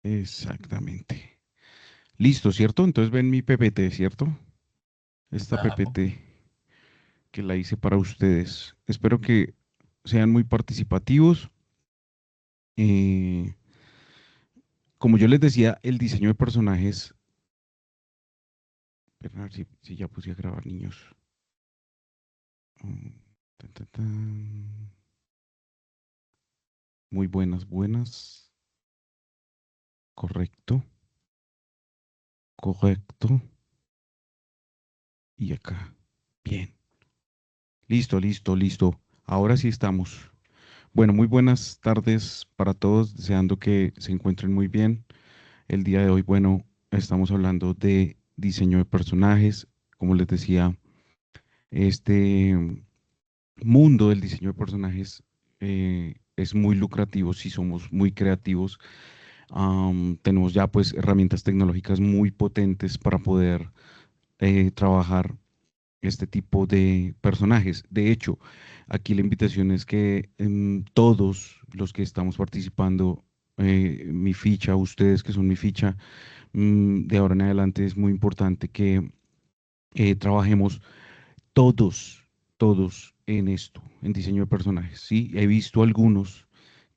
Exactamente. Listo, ¿cierto? Entonces ven mi PPT, ¿cierto? Esta Claro. PPT que la hice para ustedes. Espero que sean muy participativos. Eh, como yo les decía, el diseño de personajes. Espera, a ver si ya puse a grabar, niños. Mm, tan, tan, tan. Muy buenas, buenas. Correcto, correcto. Y acá. Bien. Listo, listo, listo. Ahora sí estamos. Bueno, muy buenas tardes para todos, deseando que se encuentren muy bien. El día de hoy, bueno, estamos hablando de diseño de personajes. Como les decía, este mundo del diseño de personajes es muy lucrativo si somos muy creativos. Tenemos ya pues herramientas tecnológicas muy potentes para poder trabajar este tipo de personajes. De hecho, aquí la invitación es que todos los que estamos participando, mi ficha, ustedes que son mi ficha, de ahora en adelante es muy importante que trabajemos todos, todos en esto, en diseño de personajes. Sí, he visto algunos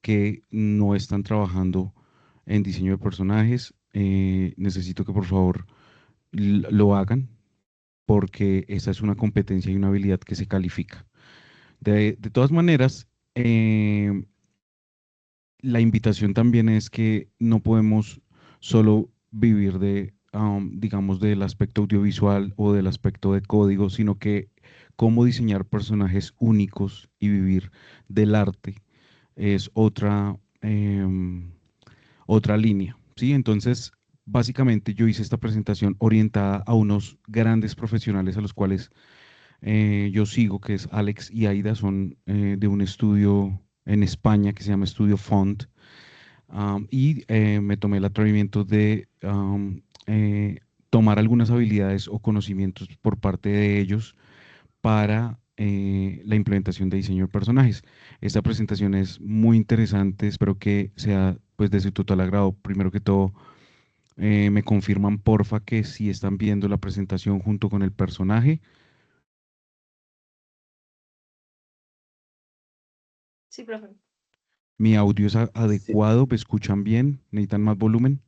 que no están trabajando en diseño de personajes. Necesito que por favor lo hagan porque esa es una competencia y una habilidad que se califica. De todas maneras, la invitación también es que no podemos solo vivir de, digamos, del aspecto audiovisual o del aspecto de código, sino que cómo diseñar personajes únicos y vivir del arte es otra línea, ¿sí? Entonces, básicamente yo hice esta presentación orientada a unos grandes profesionales a los cuales yo sigo, que es Alex y Aida, son de un estudio en España que se llama Estudio Font, y me tomé el atrevimiento de tomar algunas habilidades o conocimientos por parte de ellos para la implementación de diseño de personajes. Esta presentación es muy interesante, espero que sea pues de su total agrado. Primero que todo, me confirman porfa que si están viendo la presentación junto con el personaje. Sí, profe. Mi audio es Sí, adecuado, me escuchan bien, necesitan más volumen.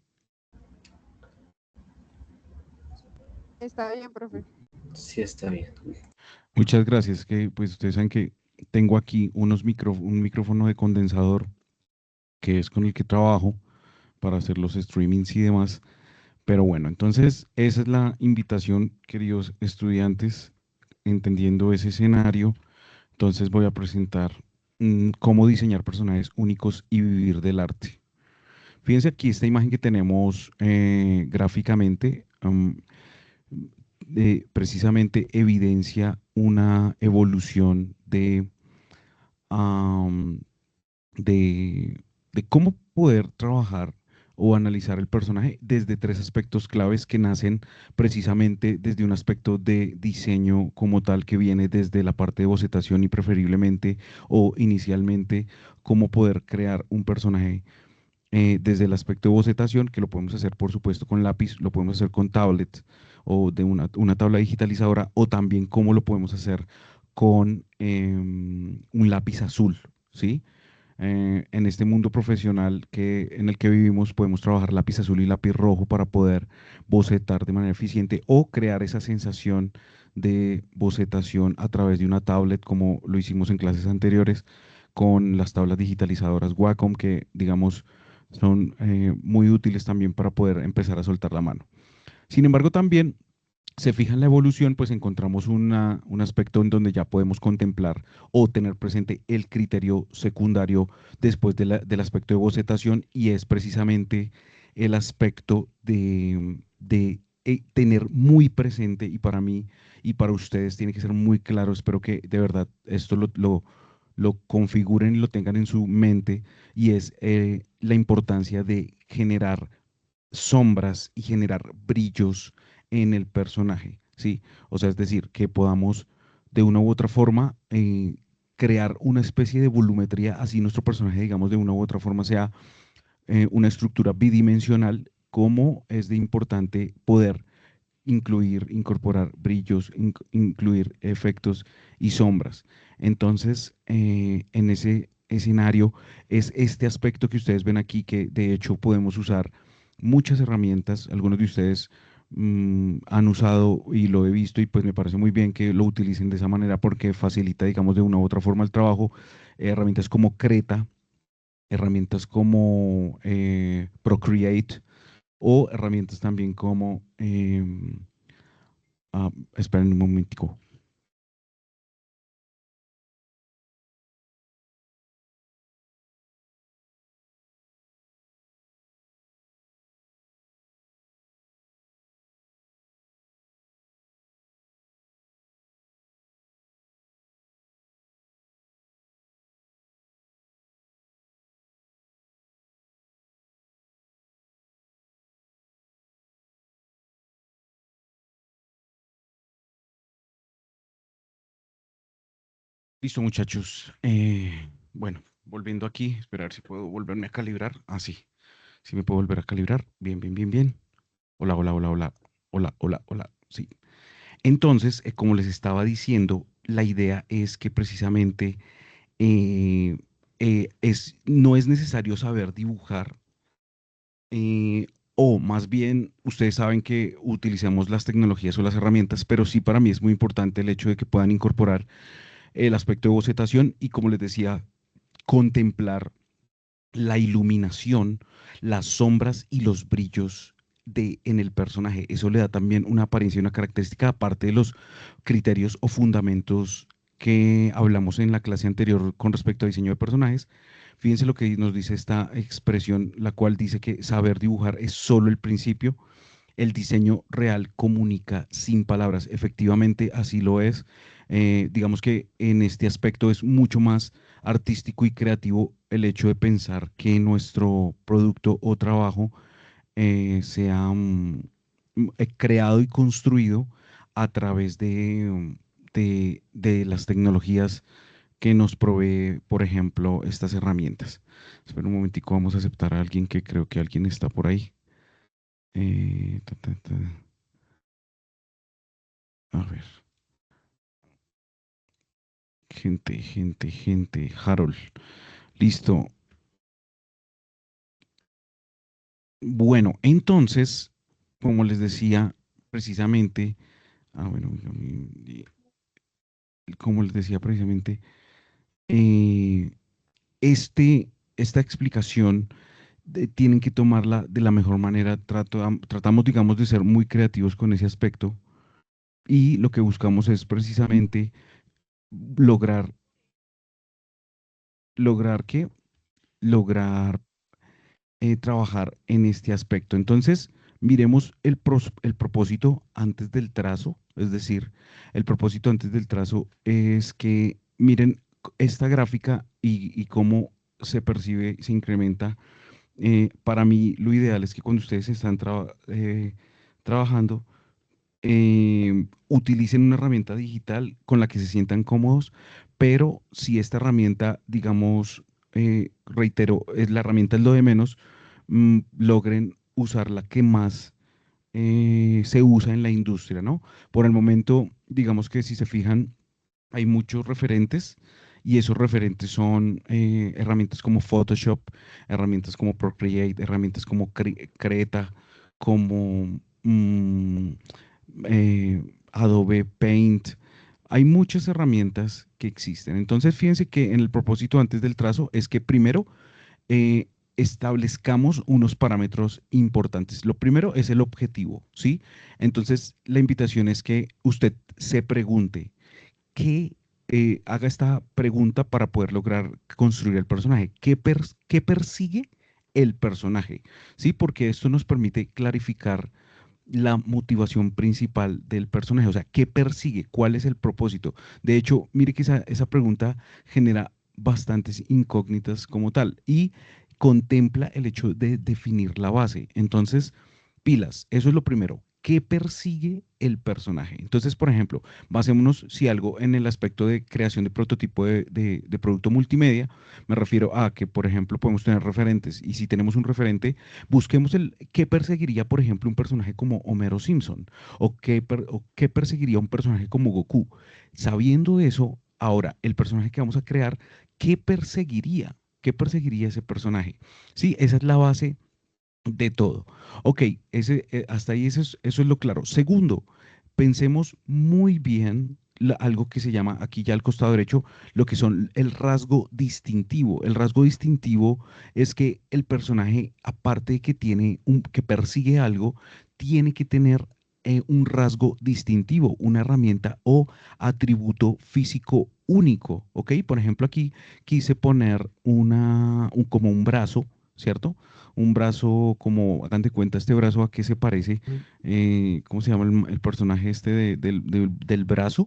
Está bien, profe. sí está bien. Muchas gracias, que pues ustedes saben que tengo aquí un micrófono de condensador que es con el que trabajo para hacer los streamings y demás. Pero bueno, entonces esa es la invitación, queridos estudiantes, entendiendo ese escenario. Entonces voy a presentar cómo diseñar personajes únicos y vivir del arte. Fíjense aquí esta imagen que tenemos gráficamente. Precisamente evidencia una evolución am, de, de cómo poder trabajar o analizar el personaje desde tres aspectos claves que nacen precisamente desde un aspecto de diseño como tal que viene desde la parte de bocetación y preferiblemente o inicialmente cómo poder crear un personaje desde el aspecto de bocetación, que lo podemos hacer por supuesto con lápiz, lo podemos hacer con tablet o de una tabla digitalizadora, o también cómo lo podemos hacer con un lápiz azul, ¿sí? En este mundo profesional en el que vivimos podemos trabajar lápiz azul y lápiz rojo para poder bocetar de manera eficiente o crear esa sensación de bocetación a través de una tablet como lo hicimos en clases anteriores con las tablas digitalizadoras Wacom que digamos son muy útiles también para poder empezar a soltar la mano. Sin embargo, también se fija en la evolución, pues encontramos un aspecto en donde ya podemos contemplar o tener presente el criterio secundario después del aspecto de bocetación y es precisamente el aspecto de tener muy presente y para mí y para ustedes tiene que ser muy claro, espero que de verdad esto lo configuren y lo tengan en su mente y es la importancia de generar sombras y generar brillos en el personaje, ¿sí? O sea, es decir, que podamos de una u otra forma crear una especie de volumetría, así nuestro personaje, digamos, de una u otra forma sea una estructura bidimensional, cómo es de importante poder incluir, incorporar brillos, incluir efectos y sombras. Entonces, en ese escenario es este aspecto que ustedes ven aquí, que de hecho podemos usar muchas herramientas. Algunos de ustedes han usado y lo he visto y pues me parece muy bien que lo utilicen de esa manera porque facilita, digamos, de una u otra forma el trabajo. Herramientas como Creta, herramientas como Procreate o herramientas también como esperen un momentico. Listo, muchachos. Bueno, volviendo aquí, esperar si puedo volverme a calibrar. Ah, sí, sí me puedo volver a calibrar. Bien, bien, bien, bien. Hola, hola, hola, hola. Hola, hola, hola. Sí. Entonces, como les estaba diciendo, la idea es que precisamente no es necesario saber dibujar, eh, o más bien, ustedes saben que utilizamos las tecnologías o las herramientas, pero sí para mí es muy importante el hecho de que puedan incorporar el aspecto de bocetación y, como les decía, contemplar la iluminación, las sombras y los brillos en el personaje. Eso le da también una apariencia y una característica, aparte de los criterios o fundamentos que hablamos en la clase anterior con respecto a diseño de personajes. Fíjense lo que nos dice esta expresión, la cual dice que saber dibujar es solo el principio, el diseño real comunica sin palabras. Efectivamente, así lo es. Digamos que en este aspecto es mucho más artístico y creativo el hecho de pensar que nuestro producto o trabajo sea creado y construido a través de las tecnologías que nos provee, por ejemplo, estas herramientas. Espera un momentico, vamos a aceptar a alguien que creo que alguien está por ahí. Eh, ta, ta, ta. A ver, gente. Harold. Listo. Bueno, entonces, como les decía, precisamente, bueno, como les decía precisamente, eh, esta explicación tienen que tomarla de la mejor manera. Tratamos, digamos, de ser muy creativos con ese aspecto y lo que buscamos es precisamente lograr, lograr que, lograr trabajar en este aspecto. Entonces, miremos el propósito antes del trazo, es decir, el propósito antes del trazo es que miren esta gráfica y cómo se percibe, se incrementa. Para mí, lo ideal es que cuando ustedes están trabajando, utilicen una herramienta digital con la que se sientan cómodos, pero si esta herramienta, digamos, reitero, la herramienta es lo de menos, logren usar la que más se usa en la industria, ¿no? Por el momento, digamos que si se fijan, hay muchos referentes y esos referentes son herramientas como Photoshop, herramientas como Procreate, herramientas como Creta, como Adobe Paint. Hay muchas herramientas que existen. Entonces, fíjense que en el propósito antes del trazo es que primero eh, establezcamos unos parámetros importantes. Lo primero es el objetivo, ¿sí? Entonces, la invitación es que usted se pregunte, que haga esta pregunta para poder lograr construir el personaje. ¿Qué persigue el personaje? ¿Sí? Porque esto nos permite clarificar la motivación principal del personaje, o sea, ¿qué persigue? ¿Cuál es el propósito? De hecho, mire que esa pregunta genera bastantes incógnitas como tal y contempla el hecho de definir la base. Entonces, pilas, eso es lo primero. ¿Qué persigue el personaje. Entonces, por ejemplo, basémonos si algo en el aspecto de creación de prototipo de producto multimedia, me refiero a que, por ejemplo, podemos tener referentes y si tenemos un referente, busquemos el qué perseguiría, por ejemplo, un personaje como Homero Simpson o qué perseguiría un personaje como Goku. Sabiendo eso, ahora el personaje que vamos a crear, ¿qué perseguiría? ¿Qué perseguiría ese personaje? Sí, esa es la base de todo. Ok, hasta ahí eso es lo claro. Segundo, pensemos muy bien algo que se llama aquí ya al costado derecho, lo que son el rasgo distintivo. El rasgo distintivo es que el personaje, aparte de que que persigue algo, tiene que tener un rasgo distintivo, una herramienta o atributo físico único. Ok, por ejemplo, aquí quise poner como un brazo, ¿cierto? Un brazo como, hagan de cuenta, este brazo a qué se parece, ¿cómo se llama el personaje este del brazo?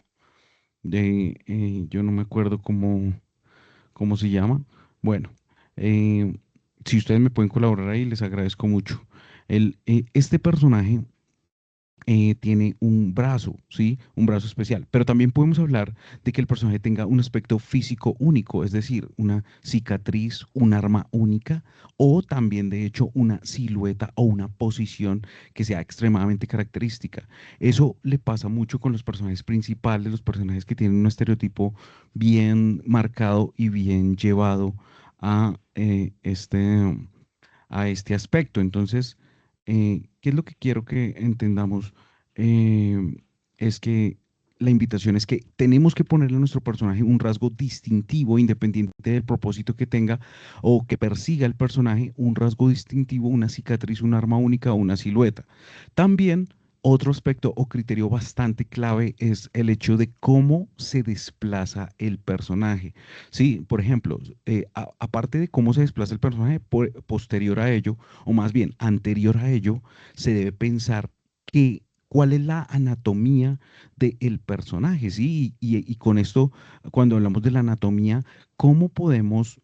Yo no me acuerdo cómo se llama. Bueno, eh, si ustedes me pueden colaborar ahí, les agradezco mucho. Este personaje tiene un brazo, ¿sí? Un brazo especial. Pero también podemos hablar de que el personaje tenga un aspecto físico único, es decir, una cicatriz, un arma única, o también, de hecho, una silueta o una posición que sea extremadamente característica. Eso le pasa mucho con los personajes principales, los personajes que tienen un estereotipo bien marcado y bien llevado a este aspecto. Entonces, ¿qué es lo que quiero que entendamos? Eh, es que la invitación es que tenemos que ponerle a nuestro personaje un rasgo distintivo, independiente del propósito que tenga o que persiga el personaje, un rasgo distintivo, una cicatriz, un arma única o una silueta. También otro aspecto o criterio bastante clave es el hecho de cómo se desplaza el personaje. Sí, por ejemplo, aparte de cómo se desplaza el personaje, posterior a ello, o más bien anterior a ello, se debe pensar cuál es la anatomía del personaje, ¿sí? Y con esto, cuando hablamos de la anatomía, ¿cómo podemos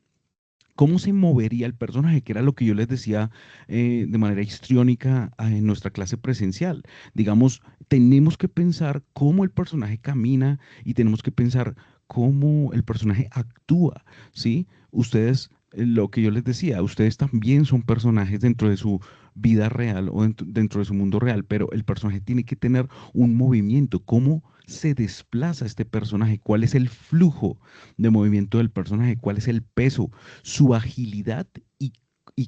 cómo se movería el personaje, que era lo que yo les decía de manera histriónica en nuestra clase presencial. Digamos, tenemos que pensar cómo el personaje camina y tenemos que pensar cómo el personaje actúa, ¿sí? Ustedes, lo que yo les decía, ustedes también son personajes dentro de su vida real o dentro de su mundo real, pero el personaje tiene que tener un movimiento, cómo se desplaza este personaje, cuál es el flujo de movimiento del personaje, cuál es el peso, su agilidad y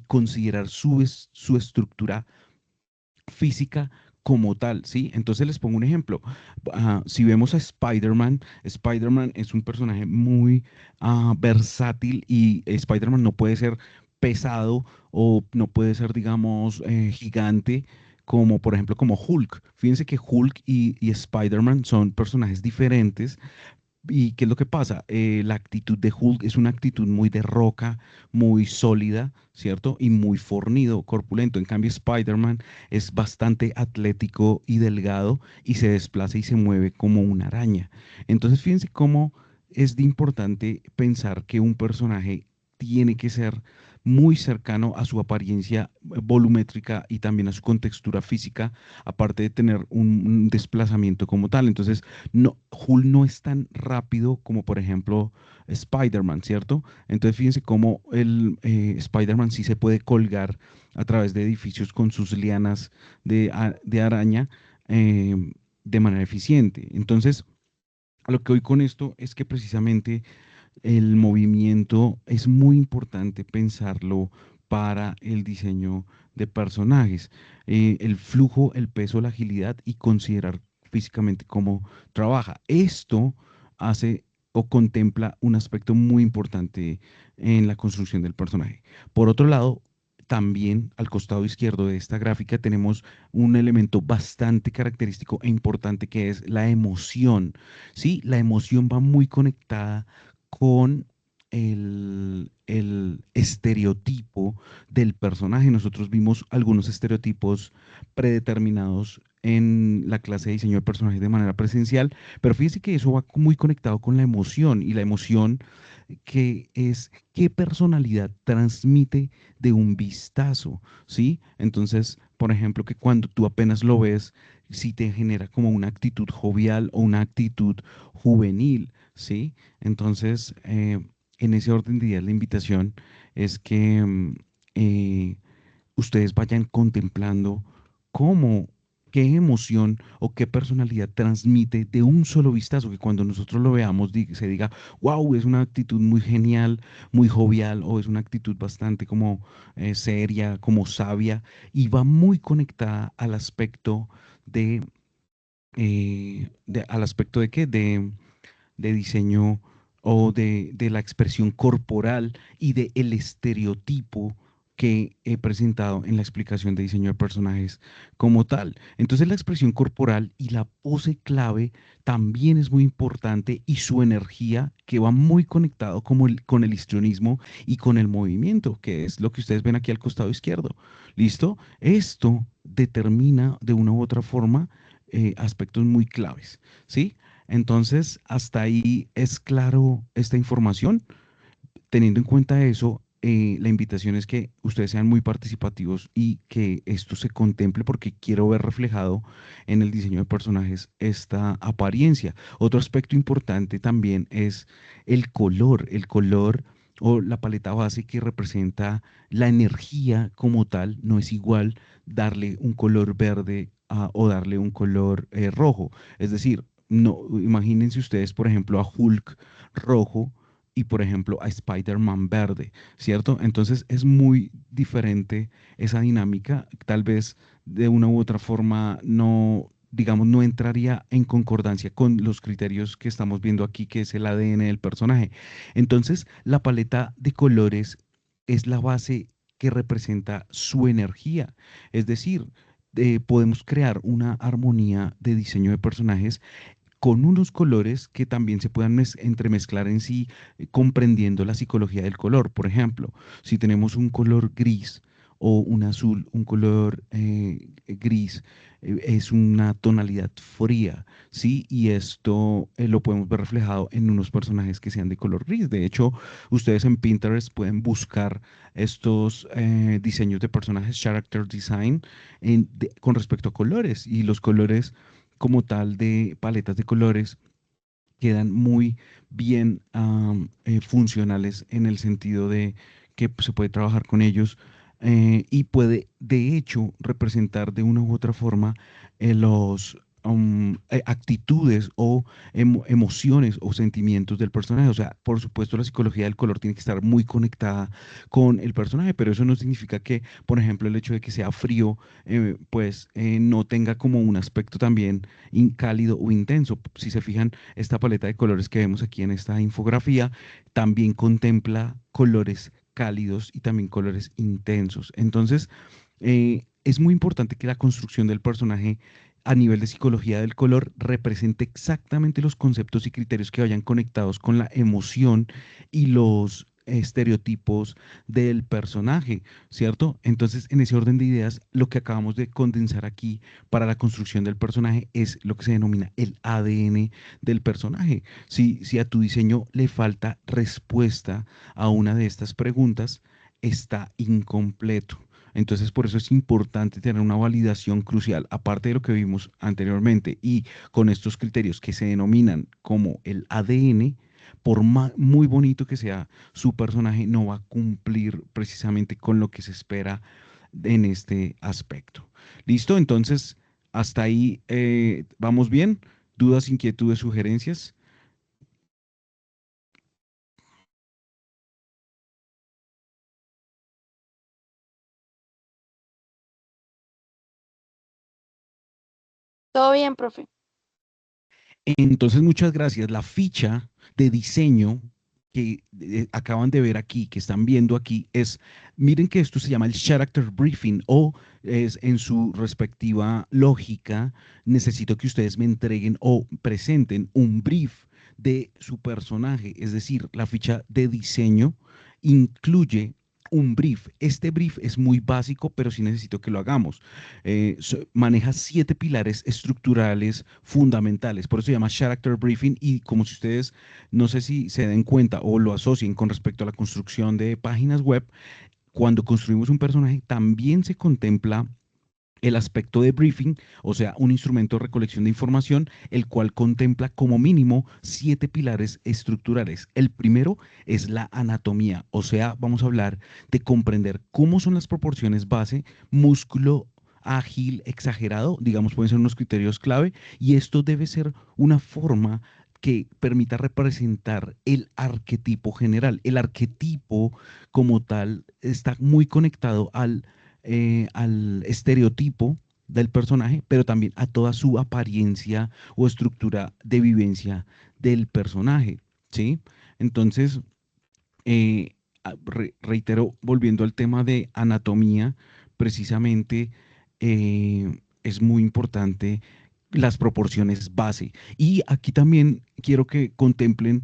considerar su estructura física como tal, ¿sí? Entonces les pongo un ejemplo. Si vemos a Spider-Man, Spider-Man es un personaje muy versátil y Spider-Man no puede ser pesado o no puede ser, digamos, gigante como por ejemplo como Hulk. Fíjense que Hulk y Spider-Man son personajes diferentes, ¿y qué es lo que pasa? La actitud de Hulk es una actitud muy de roca, muy sólida, ¿cierto? Y muy fornido, corpulento. En cambio, Spider-Man es bastante atlético y delgado y se desplaza y se mueve como una araña. Entonces, fíjense cómo es de importante pensar que un personaje tiene que ser muy cercano a su apariencia volumétrica y también a su contextura física, aparte de tener un desplazamiento como tal. Entonces, no, Hulk no es tan rápido como, por ejemplo, Spider-Man, ¿cierto? Entonces, fíjense cómo el Spider-Man sí se puede colgar a través de edificios con sus lianas de araña eh, de manera eficiente. Entonces, a lo que voy con esto es que precisamente el movimiento es muy importante pensarlo para el diseño de personajes. El flujo, el peso, la agilidad y considerar físicamente cómo trabaja. Esto hace o contempla un aspecto muy importante en la construcción del personaje. Por otro lado, también al costado izquierdo de esta gráfica tenemos un elemento bastante característico e importante que es la emoción. Sí, la emoción va muy conectada con el estereotipo del personaje. Nosotros vimos algunos estereotipos predeterminados en la clase de diseño de personajes de manera presencial, pero fíjense que eso va muy conectado con la emoción y la emoción que es qué personalidad transmite de un vistazo, ¿sí? Entonces, por ejemplo, que cuando tú apenas lo ves, si te genera como una actitud jovial o una actitud juvenil, ¿sí? Entonces, en ese orden de ideas, la invitación es que eh, ustedes vayan contemplando cómo, qué emoción o qué personalidad transmite de un solo vistazo, que cuando nosotros lo veamos se diga, wow, es una actitud muy genial, muy jovial, o es una actitud bastante como seria, como sabia, y va muy conectada al aspecto ¿al aspecto de qué? De diseño o de la expresión corporal y de el estereotipo que he presentado en la explicación de diseño de personajes como tal. Entonces la expresión corporal y la pose clave también es muy importante, y su energía que va muy conectado con el histrionismo y con el movimiento, que es lo que ustedes ven aquí al costado izquierdo. ¿Listo? Esto determina de una u otra forma aspectos muy claves, ¿sí? Entonces, hasta ahí es claro esta información. Teniendo en cuenta eso, la invitación es que ustedes sean muy participativos y que esto se contemple, porque quiero ver reflejado en el diseño de personajes esta apariencia. Otro aspecto importante también es el color o la paleta base que representa la energía como tal. No es igual darle un color verde o darle un color rojo. Es decir, no, imagínense ustedes, por ejemplo, a Hulk rojo y, por ejemplo, a Spider-Man verde, ¿cierto? Entonces es muy diferente esa dinámica. Tal vez de una u otra forma no, digamos, no entraría en concordancia con los criterios que estamos viendo aquí, que es el ADN del personaje. Entonces, la paleta de colores es la base que representa su energía. Es decir, podemos crear una armonía de diseño de personajes con unos colores que también se puedan entremezclar en sí, comprendiendo la psicología del color. Por ejemplo, si tenemos un color gris o un azul, un color gris, es una tonalidad fría, ¿sí? Y esto lo podemos ver reflejado en unos personajes que sean de color gris. De hecho, ustedes en Pinterest pueden buscar estos diseños de personajes, character design, con respecto a colores, y los colores como tal de paletas de colores quedan muy bien funcionales, en el sentido de que pues, se puede trabajar con ellos, y puede de hecho representar de una u otra forma los actitudes o emociones o sentimientos del personaje. O sea, por supuesto, la psicología del color tiene que estar muy conectada con el personaje, pero eso no significa que, por ejemplo, el hecho de que sea frío, pues no tenga como un aspecto también cálido o intenso. Si se fijan, esta paleta de colores que vemos aquí en esta infografía también contempla colores cálidos y también colores intensos. Entonces, es muy importante que la construcción del personaje a nivel de psicología del color represente exactamente los conceptos y criterios que vayan conectados con la emoción y los estereotipos del personaje, ¿cierto? Entonces, en ese orden de ideas, lo que acabamos de condensar aquí para la construcción del personaje es lo que se denomina el ADN del personaje. Si a tu diseño le falta respuesta a una de estas preguntas, está incompleto. Entonces, por eso es importante tener una validación crucial, aparte de lo que vimos anteriormente, y con estos criterios que se denominan como el ADN. Por muy bonito que sea su personaje, no va a cumplir precisamente con lo que se espera en este aspecto. ¿Listo? Entonces, hasta ahí vamos bien. ¿Dudas, inquietudes, sugerencias? Todo bien, profe. Entonces, muchas gracias. La ficha de diseño que acaban de ver aquí, que están viendo aquí, miren que esto se llama el character briefing, o es en su respectiva lógica, necesito que ustedes me entreguen o presenten un brief de su personaje. Es decir, la ficha de diseño incluye un brief. Este brief es muy básico, pero sí necesito que lo hagamos. Maneja 7 pilares estructurales fundamentales. Por eso se llama Character Briefing, y como si ustedes, no sé si se den cuenta o lo asocien con respecto a la construcción de páginas web, cuando construimos un personaje también se contempla el aspecto de briefing, o sea, un instrumento de recolección de información, el cual contempla como mínimo 7 pilares estructurales. El primero es la anatomía, o sea, vamos a hablar de comprender cómo son las proporciones base, músculo, ágil, exagerado, digamos, pueden ser unos criterios clave, y esto debe ser una forma que permita representar el arquetipo general. El arquetipo como tal está muy conectado al estereotipo del personaje, pero también a toda su apariencia o estructura de vivencia del personaje, ¿sí? Entonces, reitero, volviendo al tema de anatomía, precisamente es muy importante las proporciones base. Y aquí también quiero que contemplen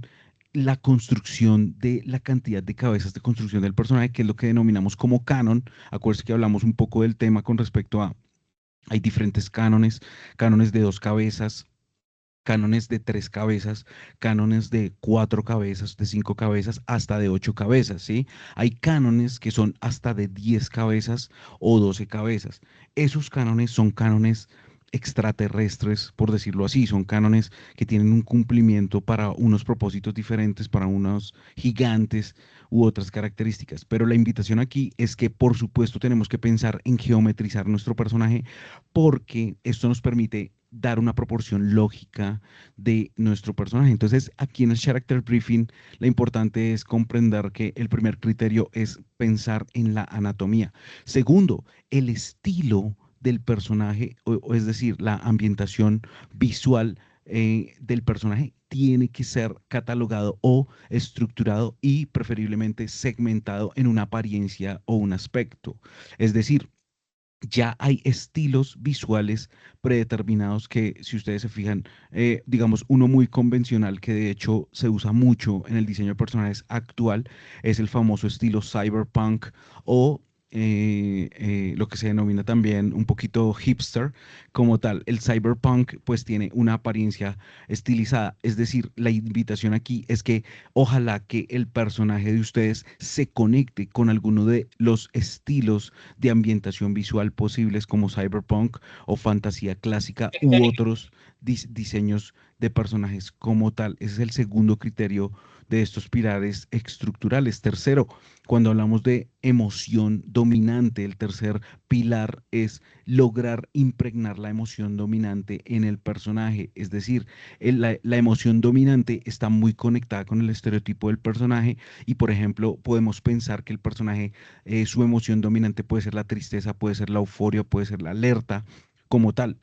la construcción de la cantidad de cabezas de construcción del personaje, que es lo que denominamos como canon. Acuérdense que hablamos un poco del tema con respecto a, hay diferentes cánones, cánones de 2 cabezas, cánones de 3 cabezas, cánones de 4 cabezas, de 5 cabezas, hasta de 8 cabezas, ¿sí? Hay cánones que son hasta de 10 cabezas o 12 cabezas. Esos cánones son cánones extraterrestres, por decirlo así, son cánones que tienen un cumplimiento para unos propósitos diferentes, para unos gigantes u otras características. Pero la invitación aquí es que, por supuesto, tenemos que pensar en geometrizar nuestro personaje porque esto nos permite dar una proporción lógica de nuestro personaje. Entonces, aquí en el character briefing, lo importante es comprender que el primer criterio es pensar en la anatomía. Segundo, el estilo del personaje, o es decir, la ambientación visual del personaje tiene que ser catalogado o estructurado y preferiblemente segmentado en una apariencia o un aspecto. Es decir, ya hay estilos visuales predeterminados que, si ustedes se fijan, digamos, uno muy convencional que de hecho se usa mucho en el diseño de personajes actual es el famoso estilo cyberpunk o lo que se denomina también un poquito hipster como tal. El cyberpunk pues tiene una apariencia estilizada, es decir, la invitación aquí es que ojalá que el personaje de ustedes se conecte con alguno de los estilos de ambientación visual posibles como cyberpunk o fantasía clásica u otros diseños de personajes como tal. Ese es el segundo criterio de estos pilares estructurales. Tercero, cuando hablamos de emoción dominante, el tercer pilar es lograr impregnar la emoción dominante en el personaje. Es decir, la emoción dominante está muy conectada con el estereotipo del personaje y, por ejemplo, podemos pensar que el personaje su emoción dominante puede ser la tristeza, puede ser la euforia, puede ser la alerta, como tal.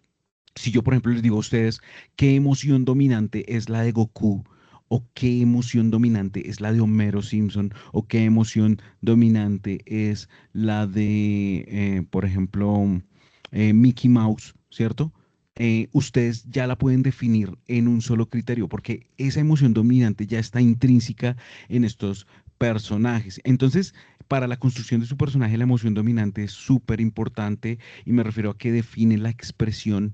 Si yo, por ejemplo, les digo a ustedes qué emoción dominante es la de Goku, o qué emoción dominante es la de Homero Simpson, o qué emoción dominante es la de, por ejemplo, Mickey Mouse, ¿cierto? Ustedes ya la pueden definir en un solo criterio, porque esa emoción dominante ya está intrínseca en estos personajes. Entonces, para la construcción de su personaje, la emoción dominante es súper importante y me refiero a que define la expresión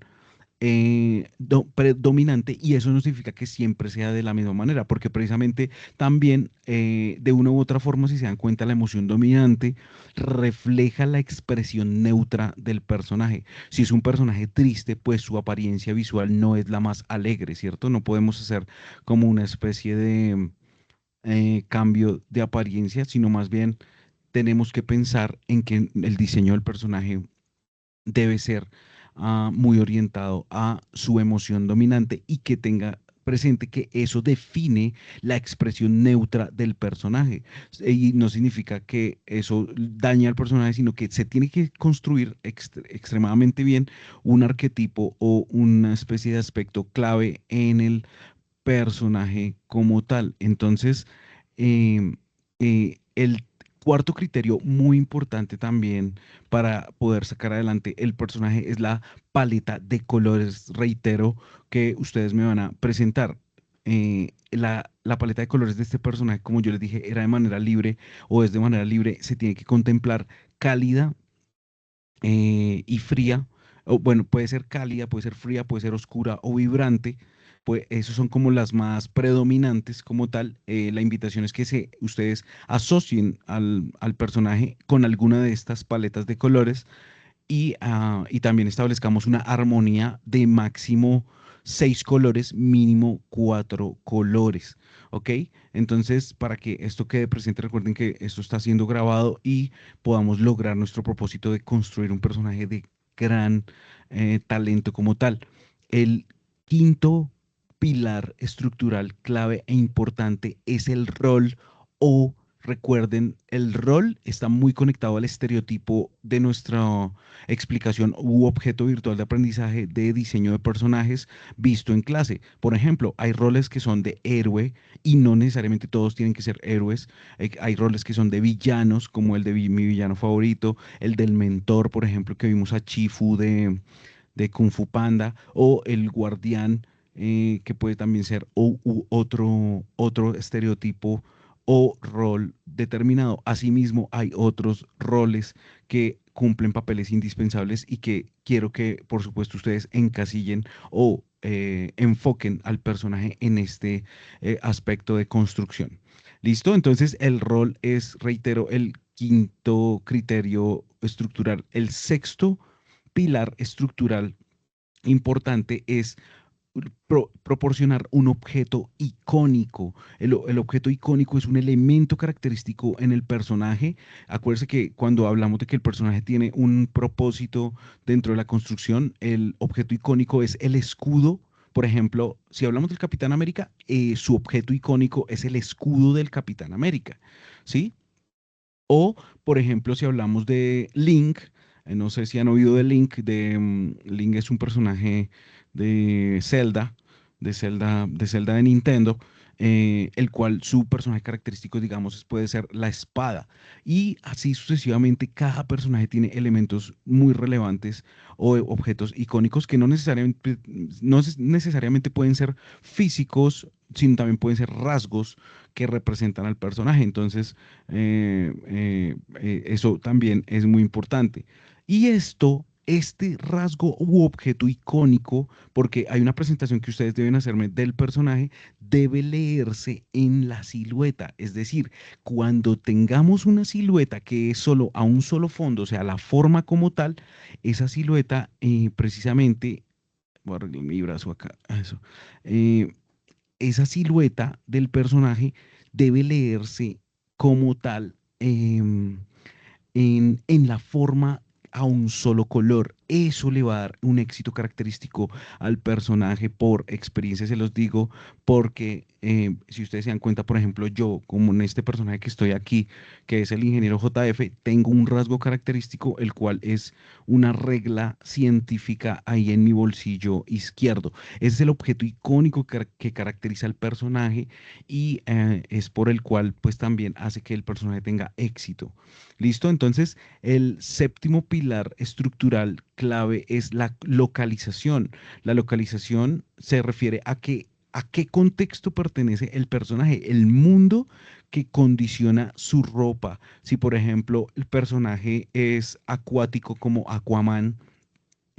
predominante y eso no significa que siempre sea de la misma manera, porque precisamente también de una u otra forma, si se dan cuenta, la emoción dominante refleja la expresión neutra del personaje. Si es un personaje triste, pues su apariencia visual no es la más alegre, ¿cierto? No podemos hacer como una especie de cambio de apariencia, sino más bien tenemos que pensar en que el diseño del personaje debe ser muy orientado a su emoción dominante y que tenga presente que eso define la expresión neutra del personaje. Y no significa que eso dañe al personaje, sino que se tiene que construir extremadamente bien un arquetipo o una especie de aspecto clave en el personaje como tal. Entonces, el cuarto criterio muy importante también para poder sacar adelante el personaje es la paleta de colores. Reitero que ustedes me van a presentar. La paleta de colores de este personaje, como yo les dije, era de manera libre o es de manera libre, se tiene que contemplar cálida y fría, o bueno, puede ser cálida, puede ser fría, puede ser oscura o vibrante, pues esos son como las más predominantes como tal. La invitación es que ustedes asocien al personaje con alguna de estas paletas de colores y también establezcamos una armonía de máximo 6 colores, mínimo 4 colores, ¿ok? Entonces, para que esto quede presente, recuerden que esto está siendo grabado y podamos lograr nuestro propósito de construir un personaje de gran talento como tal. El quinto pilar estructural clave e importante es el rol o recuerden, el rol está muy conectado al estereotipo de nuestra explicación u objeto virtual de aprendizaje de diseño de personajes visto en clase. Por ejemplo, hay roles que son de héroe y no necesariamente todos tienen que ser héroes. Hay roles que son de villanos, como el de mi villano favorito, el del mentor, por ejemplo, que vimos a Chifu de Kung Fu Panda, o el guardián, que puede también ser otro estereotipo o rol determinado. Asimismo, hay otros roles que cumplen papeles indispensables y que quiero que, por supuesto, ustedes encasillen o enfoquen al personaje en este aspecto de construcción. ¿Listo? Entonces, el rol es, reitero, el quinto criterio estructural. El sexto pilar estructural importante es proporcionar un objeto icónico. El objeto icónico es un elemento característico en el personaje. Acuérdense que cuando hablamos de que el personaje tiene un propósito dentro de la construcción, el objeto icónico es el escudo. Por ejemplo, si hablamos del Capitán América, su objeto icónico es el escudo del Capitán América, ¿sí? O, por ejemplo, si hablamos de Link, no sé si han oído de Link, Link es un personaje de Zelda, de Zelda de Nintendo, el cual su personaje característico, digamos, puede ser la espada. Y así sucesivamente, cada personaje tiene elementos muy relevantes o objetos icónicos que no necesariamente pueden ser físicos, sino también pueden ser rasgos que representan al personaje. Entonces, eso también es muy importante. Y este rasgo u objeto icónico, porque hay una presentación que ustedes deben hacerme del personaje, debe leerse en la silueta. Es decir, cuando tengamos una silueta que es solo a un solo fondo, o sea, la forma como tal, esa silueta precisamente, voy a arreglar mi brazo acá, eso, eh, esa silueta del personaje debe leerse como tal, en la forma a un solo color. Eso le va a dar un éxito característico al personaje por experiencia, se los digo, porque si ustedes se dan cuenta, por ejemplo, yo, como en este personaje que estoy aquí, que es el ingeniero JF, tengo un rasgo característico, el cual es una regla científica ahí en mi bolsillo izquierdo. Ese es el objeto icónico que caracteriza al personaje y es por el cual pues también hace que el personaje tenga éxito. ¿Listo? Entonces, el séptimo pilar estructural clave es la localización. La localización se refiere a qué contexto pertenece el personaje, el mundo que condiciona su ropa. Si, por ejemplo, el personaje es acuático como Aquaman,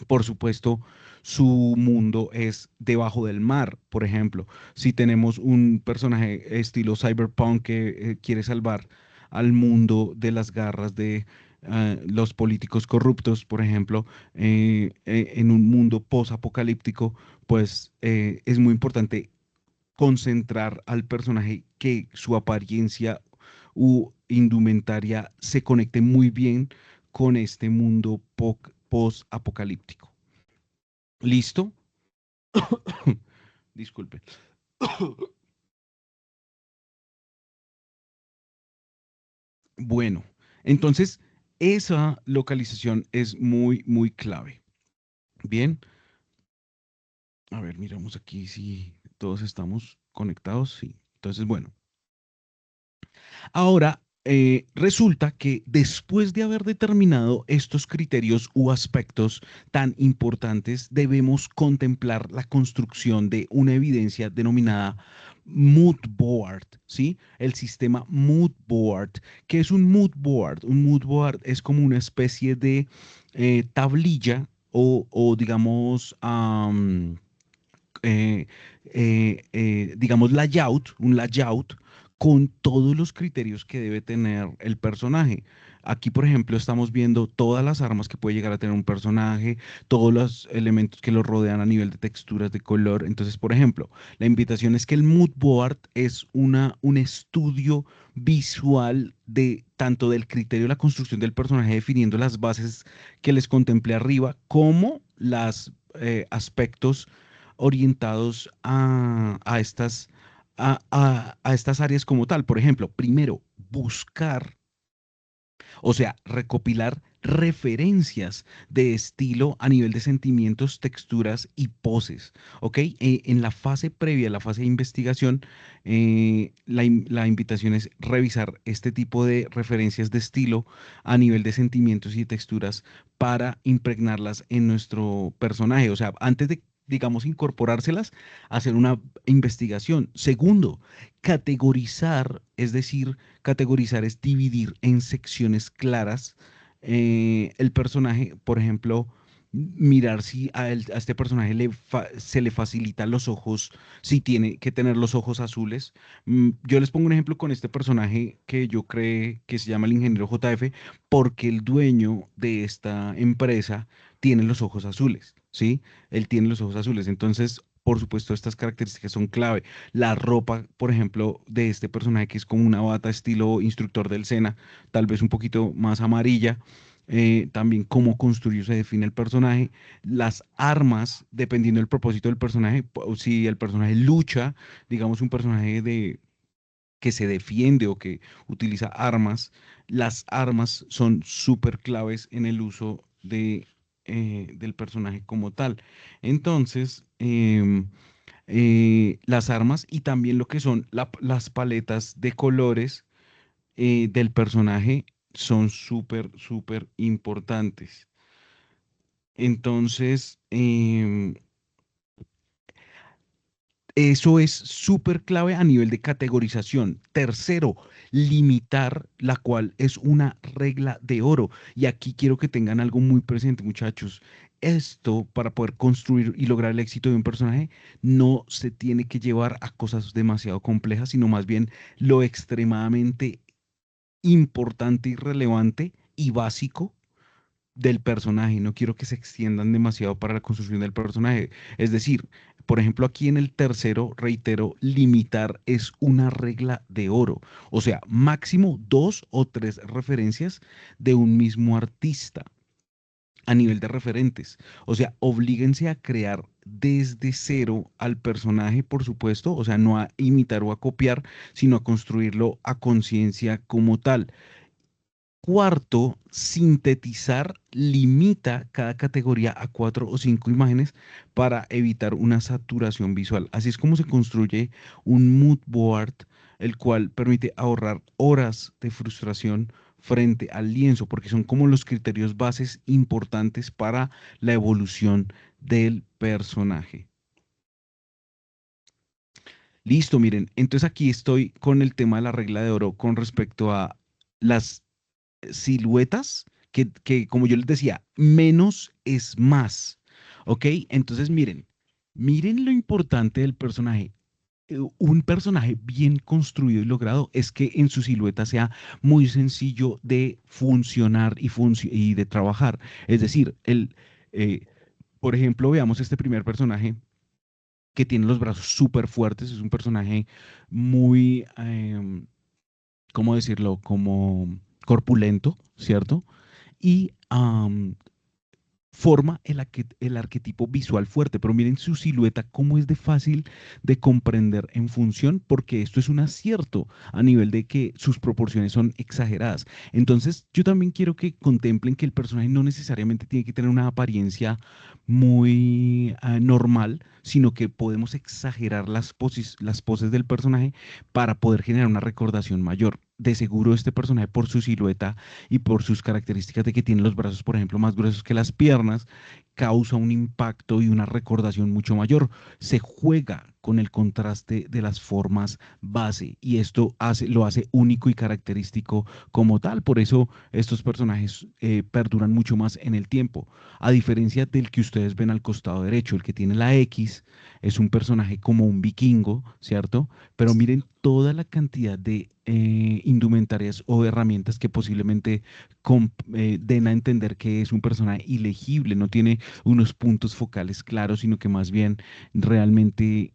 por supuesto, su mundo es debajo del mar, por ejemplo. Si tenemos un personaje estilo cyberpunk que quiere salvar al mundo de las garras de los políticos corruptos, por ejemplo, en un mundo post-apocalíptico, pues es muy importante concentrar al personaje que su apariencia u indumentaria se conecte muy bien con este mundo post-apocalíptico. ¿Listo? Disculpe. Bueno, entonces esa localización es muy, muy clave. Bien, a ver, miramos aquí si todos estamos conectados. Sí. Entonces, bueno, ahora, resulta que después de haber determinado estos criterios u aspectos tan importantes, debemos contemplar la construcción de una evidencia denominada mood board, ¿sí? El sistema mood board. ¿Qué es un mood board? Un mood board es como una especie de tablilla o digamos, eh, digamos, un layout con todos los criterios que debe tener el personaje. Aquí, por ejemplo, estamos viendo todas las armas que puede llegar a tener un personaje, todos los elementos que lo rodean a nivel de texturas, de color. Entonces, por ejemplo, la invitación es que el mood board es un estudio visual de tanto del criterio de la construcción del personaje, definiendo las bases que les contemplé arriba, como los aspectos orientados a estas áreas como tal. Por ejemplo, primero, buscar, o sea, recopilar referencias de estilo a nivel de sentimientos, texturas y poses, ¿ok? En la fase previa, la fase de investigación, la invitación es revisar este tipo de referencias de estilo a nivel de sentimientos y texturas para impregnarlas en nuestro personaje. O sea, antes de, digamos, incorporárselas, hacer una investigación. Segundo, categorizar, es decir, categorizar es dividir en secciones claras el personaje, por ejemplo, mirar si a este personaje se le facilitan los ojos, si tiene que tener los ojos azules. Yo les pongo un ejemplo con este personaje que yo creé, que se llama el ingeniero JF, porque el dueño de esta empresa tiene los ojos azules, ¿sí? Él tiene los ojos azules. Entonces, por supuesto, estas características son clave. La ropa, por ejemplo, de este personaje que es como una bata estilo instructor del SENA, tal vez un poquito más amarilla. También cómo construye o se define el personaje, las armas, dependiendo del propósito del personaje, si el personaje lucha, digamos un personaje que se defiende o que utiliza armas, las armas son súper claves en el uso del personaje como tal. Entonces, las armas y también lo que son las paletas de colores del personaje son súper, súper importantes. Entonces, eso es súper clave a nivel de categorización. Tercero, limitar, la cual es una regla de oro. Y aquí quiero que tengan algo muy presente, muchachos. Esto, para poder construir y lograr el éxito de un personaje, no se tiene que llevar a cosas demasiado complejas, sino más bien lo extremadamente importante y relevante y básico del personaje. No quiero que se extiendan demasiado para la construcción del personaje. Es decir, por ejemplo, aquí en el tercero, reitero, limitar es una regla de oro. O sea, máximo dos o tres referencias de un mismo artista a nivel de referentes. O sea, oblíguense a crear desde cero al personaje, por supuesto, o sea, no a imitar o a copiar, sino a construirlo a conciencia como tal. Cuarto, sintetizar limita cada categoría a cuatro o cinco imágenes para evitar una saturación visual. Así es como se construye un mood board, el cual permite ahorrar horas de frustración frente al lienzo, porque son como los criterios bases importantes para la evolución del personaje. Listo, miren, entonces aquí estoy con el tema de la regla de oro con respecto a las siluetas como yo les decía, menos es más. ¿Ok? Entonces, miren lo importante del personaje. Un personaje bien construido y logrado es que en su silueta sea muy sencillo de funcionar y de trabajar. Es decir, eh, por ejemplo, veamos este primer personaje que tiene los brazos súper fuertes. Es un personaje muy, ¿cómo decirlo? Como corpulento, ¿cierto? Y forma el arquetipo visual fuerte, pero miren su silueta, cómo es de fácil de comprender en función, porque esto es un acierto a nivel de que sus proporciones son exageradas. Entonces, yo también quiero que contemplen que el personaje no necesariamente tiene que tener una apariencia muy normal, sino que podemos exagerar las poses del personaje para poder generar una recordación mayor. De seguro este personaje por su silueta y por sus características de que tiene los brazos, por ejemplo, más gruesos que las piernas, causa un impacto y una recordación mucho mayor. Se juega con el contraste de las formas base y esto lo hace único y característico como tal. Por eso estos personajes perduran mucho más en el tiempo. A diferencia del que ustedes ven al costado derecho, el que tiene la X es un personaje como un vikingo, ¿cierto? Pero miren toda la cantidad de indumentarias o herramientas que posiblemente den a entender que es un personaje ilegible, no tiene unos puntos focales claros, sino que más bien realmente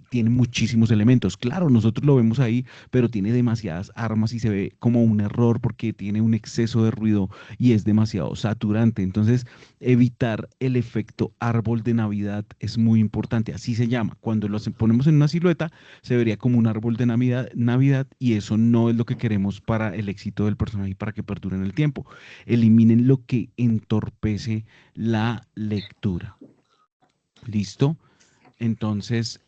tiene muchísimos elementos. Claro, nosotros lo vemos ahí, pero tiene demasiadas armas y se ve como un error porque tiene un exceso de ruido y es demasiado saturante. Entonces, evitar el efecto árbol de Navidad es muy importante, así se llama. Cuando lo ponemos en una silueta, se vería como un árbol de Navidad y eso no es lo que queremos para el éxito del personaje y para que perdure en el tiempo. Eliminen lo que entorpece la lectura. ¿Listo? Entonces,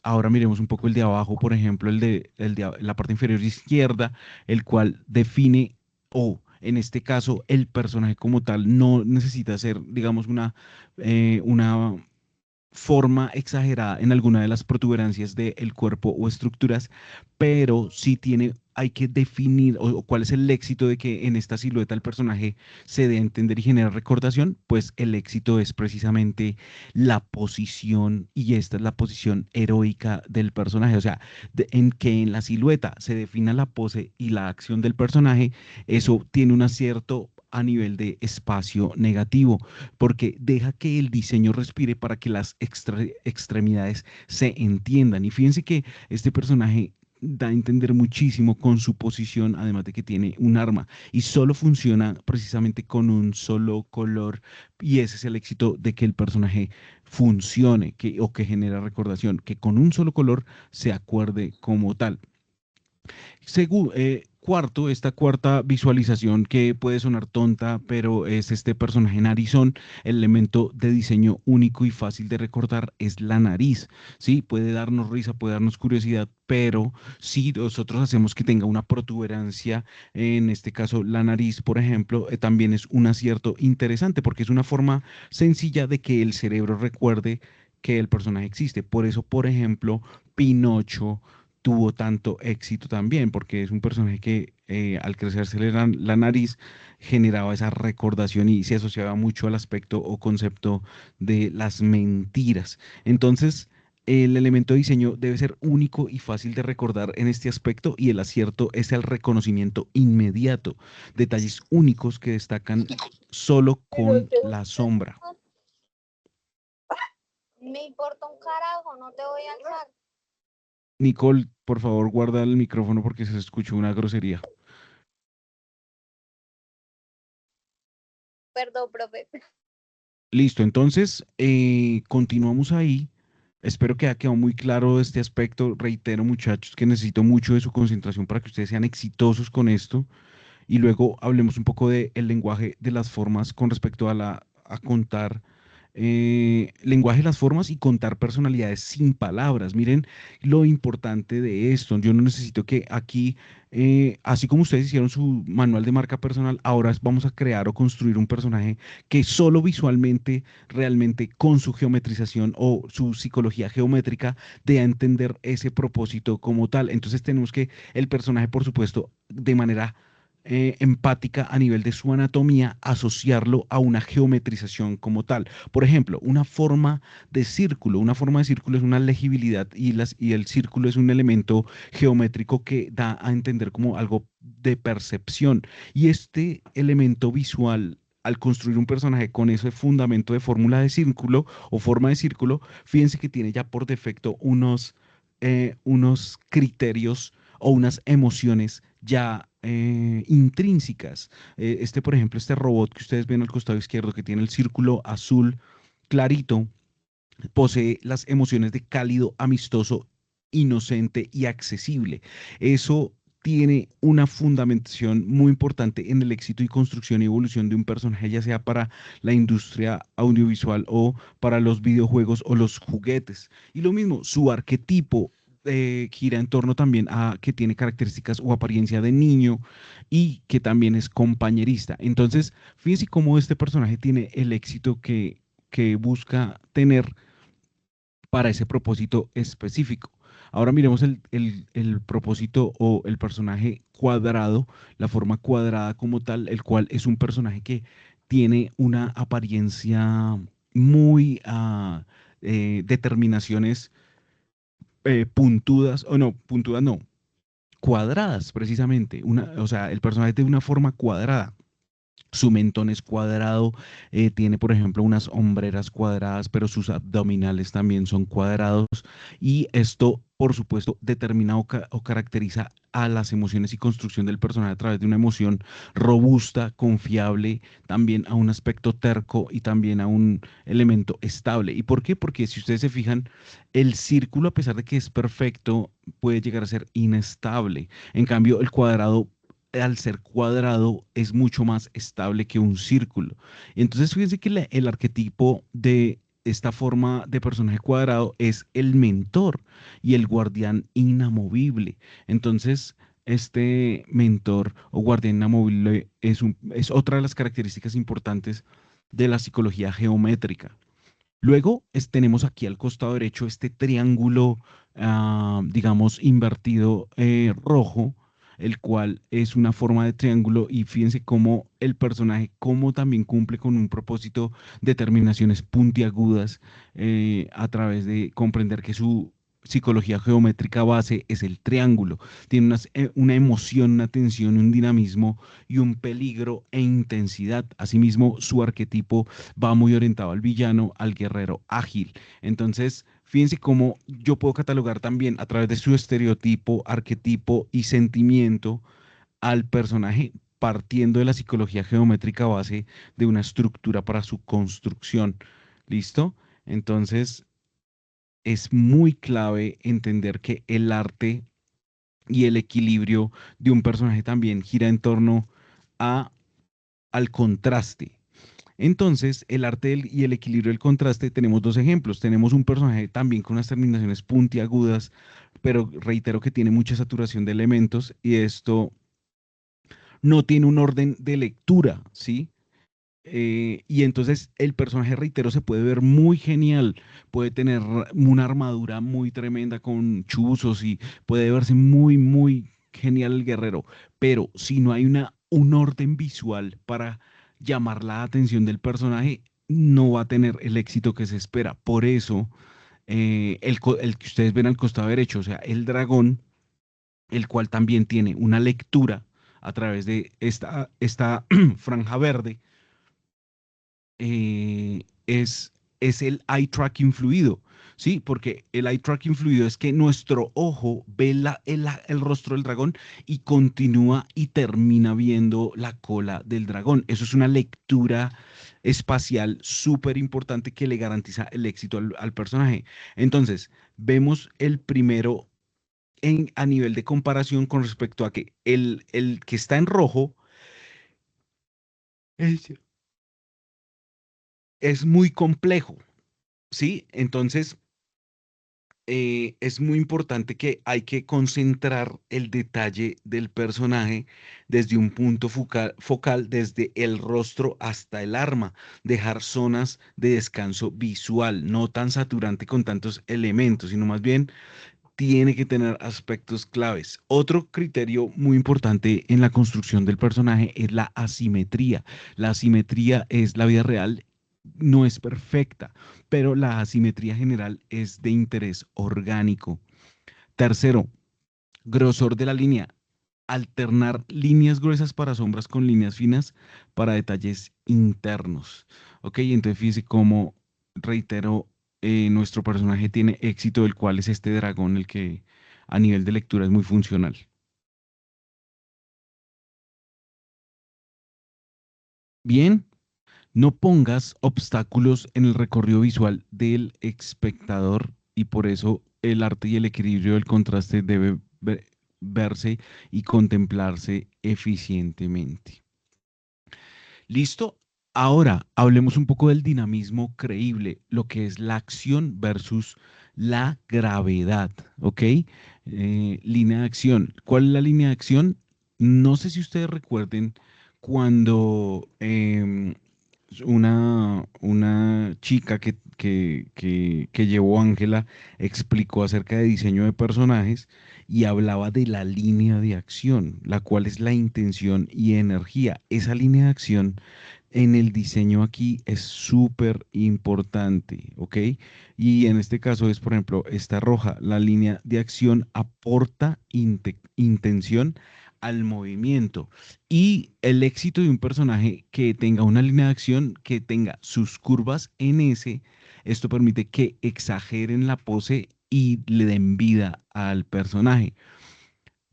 ahora miremos un poco el de abajo, por ejemplo, la parte inferior izquierda, el cual define, o en este caso, el personaje como tal no necesita ser, digamos, una forma exagerada en alguna de las protuberancias del cuerpo o estructuras, pero sí hay que definir o cuál es el éxito de que en esta silueta el personaje se dé a entender y genera recordación, pues el éxito es precisamente la posición y esta es la posición heroica del personaje, o sea, en que en la silueta se defina la pose y la acción del personaje, eso tiene un acierto a nivel de espacio negativo porque deja que el diseño respire para que las extremidades se entiendan. Y fíjense que este personaje da a entender muchísimo con su posición, además de que tiene un arma y solo funciona precisamente con un solo color y ese es el éxito de que el personaje funcione o que genera recordación, que con un solo color se acuerde como tal. Cuarto, esta cuarta visualización que puede sonar tonta, pero es este personaje narizón, el elemento de diseño único y fácil de recordar es la nariz, ¿sí? Puede darnos risa, puede darnos curiosidad, pero si nosotros hacemos que tenga una protuberancia, en este caso la nariz, por ejemplo, también es un acierto interesante porque es una forma sencilla de que el cerebro recuerde que el personaje existe. Por eso, por ejemplo, Pinocho tuvo tanto éxito también, porque es un personaje que al crecerse la nariz generaba esa recordación y se asociaba mucho al aspecto o concepto de las mentiras. Entonces, el elemento de diseño debe ser único y fácil de recordar en este aspecto y el acierto es el reconocimiento inmediato, detalles únicos que destacan solo con la sombra. Me importa un carajo, no te voy a alzar. Nicole, por favor, guarda el micrófono porque se escuchó una grosería. Perdón, profe. Listo, entonces continuamos ahí. Espero que haya quedado muy claro este aspecto. Reitero, muchachos, que necesito mucho de su concentración para que ustedes sean exitosos con esto. Y luego hablemos un poco del lenguaje de las formas con respecto a contar lenguaje de las formas y contar personalidades sin palabras. Miren lo importante de esto. Yo no necesito que aquí, así como ustedes hicieron su manual de marca personal, ahora vamos a crear o construir un personaje que solo visualmente, realmente con su geometrización o su psicología geométrica, dé a entender ese propósito como tal. Entonces tenemos que el personaje, por supuesto, de manera empática a nivel de su anatomía, asociarlo a una geometrización como tal. Por ejemplo, una forma de círculo es una legibilidad y el círculo es un elemento geométrico que da a entender como algo de percepción. Y este elemento visual al construir un personaje con ese fundamento de fórmula de círculo o forma de círculo, fíjense que tiene ya por defecto unos criterios o unas emociones ya intrínsecas. Por ejemplo, este robot que ustedes ven al costado izquierdo que tiene el círculo azul clarito, posee las emociones de cálido, amistoso, inocente y accesible. Eso tiene una fundamentación muy importante en el éxito y construcción y evolución de un personaje, ya sea para la industria audiovisual o para los videojuegos o los juguetes. Y lo mismo, su arquetipo gira en torno también a que tiene características o apariencia de niño y que también es compañerista. Entonces, fíjense cómo este personaje tiene el éxito que busca tener para ese propósito específico. Ahora miremos el propósito o el personaje cuadrado, la forma cuadrada como tal, el cual es un personaje que tiene una apariencia muy determinaciones puntudas, o no, puntudas no, cuadradas precisamente. O sea, el personaje de una forma cuadrada. Su mentón es cuadrado, tiene, por ejemplo, unas hombreras cuadradas, pero sus abdominales también son cuadrados. Y esto, por supuesto, determina o caracteriza a las emociones y construcción del personaje a través de una emoción robusta, confiable, también a un aspecto terco y también a un elemento estable. ¿Y por qué? Porque si ustedes se fijan, el círculo, a pesar de que es perfecto, puede llegar a ser inestable. En cambio, el cuadrado al ser cuadrado es mucho más estable que un círculo. Entonces, fíjense que el arquetipo de esta forma de personaje cuadrado es el mentor y el guardián inamovible. Entonces, este mentor o guardián inamovible es otra de las características importantes de la psicología geométrica. Luego tenemos aquí al costado derecho este triángulo, digamos, invertido rojo, el cual es una forma de triángulo y fíjense cómo el personaje, cómo también cumple con un propósito, determinaciones puntiagudas a través de comprender que su psicología geométrica base es el triángulo. Tiene una emoción, una tensión, un dinamismo y un peligro e intensidad. Asimismo, su arquetipo va muy orientado al villano, al guerrero ágil. Entonces, fíjense cómo yo puedo catalogar también a través de su estereotipo, arquetipo y sentimiento al personaje partiendo de la psicología geométrica base de una estructura para su construcción. ¿Listo? Entonces, es muy clave entender que el arte y el equilibrio de un personaje también gira en torno a, al contraste. Entonces, el arte y el equilibrio del contraste, tenemos dos ejemplos. Tenemos un personaje también con unas terminaciones puntiagudas, pero reitero que tiene mucha saturación de elementos y esto no tiene un orden de lectura, ¿sí? Y entonces el personaje, reitero, se puede ver muy genial, puede tener una armadura muy tremenda con chuzos y puede verse muy, muy genial el guerrero, pero si no hay un orden visual para llamar la atención del personaje, no va a tener el éxito que se espera. Por eso, el que ustedes ven al costado derecho, o sea, el dragón, el cual también tiene una lectura a través de esta franja verde, es el eye tracking fluido, ¿sí? Porque el eye tracking fluido es que nuestro ojo ve el rostro del dragón y continúa y termina viendo la cola del dragón. Eso es una lectura espacial súper importante que le garantiza el éxito al personaje. Entonces, vemos el primero a nivel de comparación con respecto a que el que está en rojo es, es muy complejo, ¿sí? Entonces, es muy importante que hay que concentrar el detalle del personaje desde un punto focal, desde el rostro hasta el arma, dejar zonas de descanso visual, no tan saturante con tantos elementos, sino más bien tiene que tener aspectos claves. Otro criterio muy importante en la construcción del personaje es la asimetría. La asimetría es la vida real, no es perfecta, pero la asimetría general es de interés orgánico. Tercero, grosor de la línea. Alternar líneas gruesas para sombras con líneas finas para detalles internos. Ok, entonces fíjese cómo, reitero, nuestro personaje tiene éxito, el cual es este dragón, el que a nivel de lectura es muy funcional. Bien, no pongas obstáculos en el recorrido visual del espectador y por eso el arte y el equilibrio del contraste debe verse y contemplarse eficientemente. ¿Listo? Ahora, hablemos un poco del dinamismo creíble, lo que es la acción versus la gravedad, ¿ok? Línea de acción. ¿Cuál es la línea de acción? No sé si ustedes recuerden cuando una chica que llevó Ángela explicó acerca de diseño de personajes y hablaba de la línea de acción, la cual es la intención y energía. Esa línea de acción en el diseño aquí es súper importante, ¿ok? Y en este caso es, por ejemplo, esta roja, la línea de acción aporta intención al movimiento y el éxito de un personaje que tenga una línea de acción que tenga sus curvas en S, esto permite que exageren la pose y le den vida al personaje.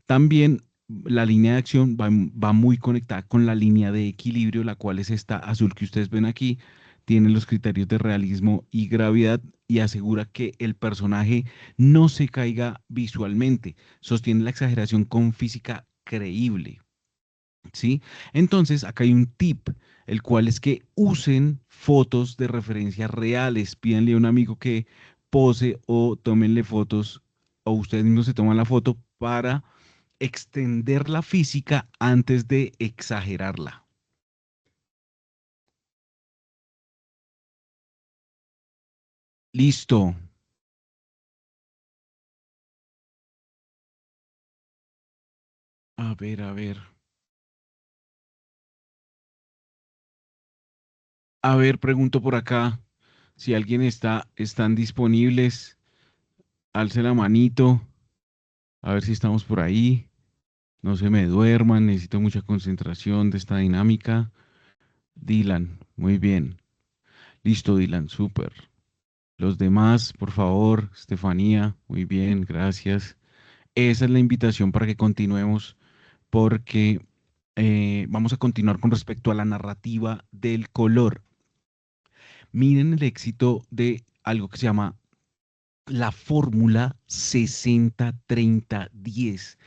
También la línea de acción va muy conectada con la línea de equilibrio, la cual es esta azul que ustedes ven aquí. Tiene los criterios de realismo y gravedad y asegura que el personaje no se caiga visualmente. Sostiene la exageración con física creíble, ¿sí? Entonces, acá hay un tip, el cual es que usen fotos de referencias reales. Pídanle a un amigo que pose o tómenle fotos o ustedes mismos se toman la foto para extender la física antes de exagerarla. Listo. A ver, a ver. A ver, pregunto por acá si alguien están disponibles. Alce la manito. A ver si estamos por ahí. No se me duerman. Necesito mucha concentración de esta dinámica. Dylan, muy bien. Listo, Dylan, súper. Los demás, por favor. Estefanía, muy bien, gracias. Esa es la invitación para que continuemos porque vamos a continuar con respecto a la narrativa del color. Miren el éxito de algo que se llama la fórmula 60-30-10.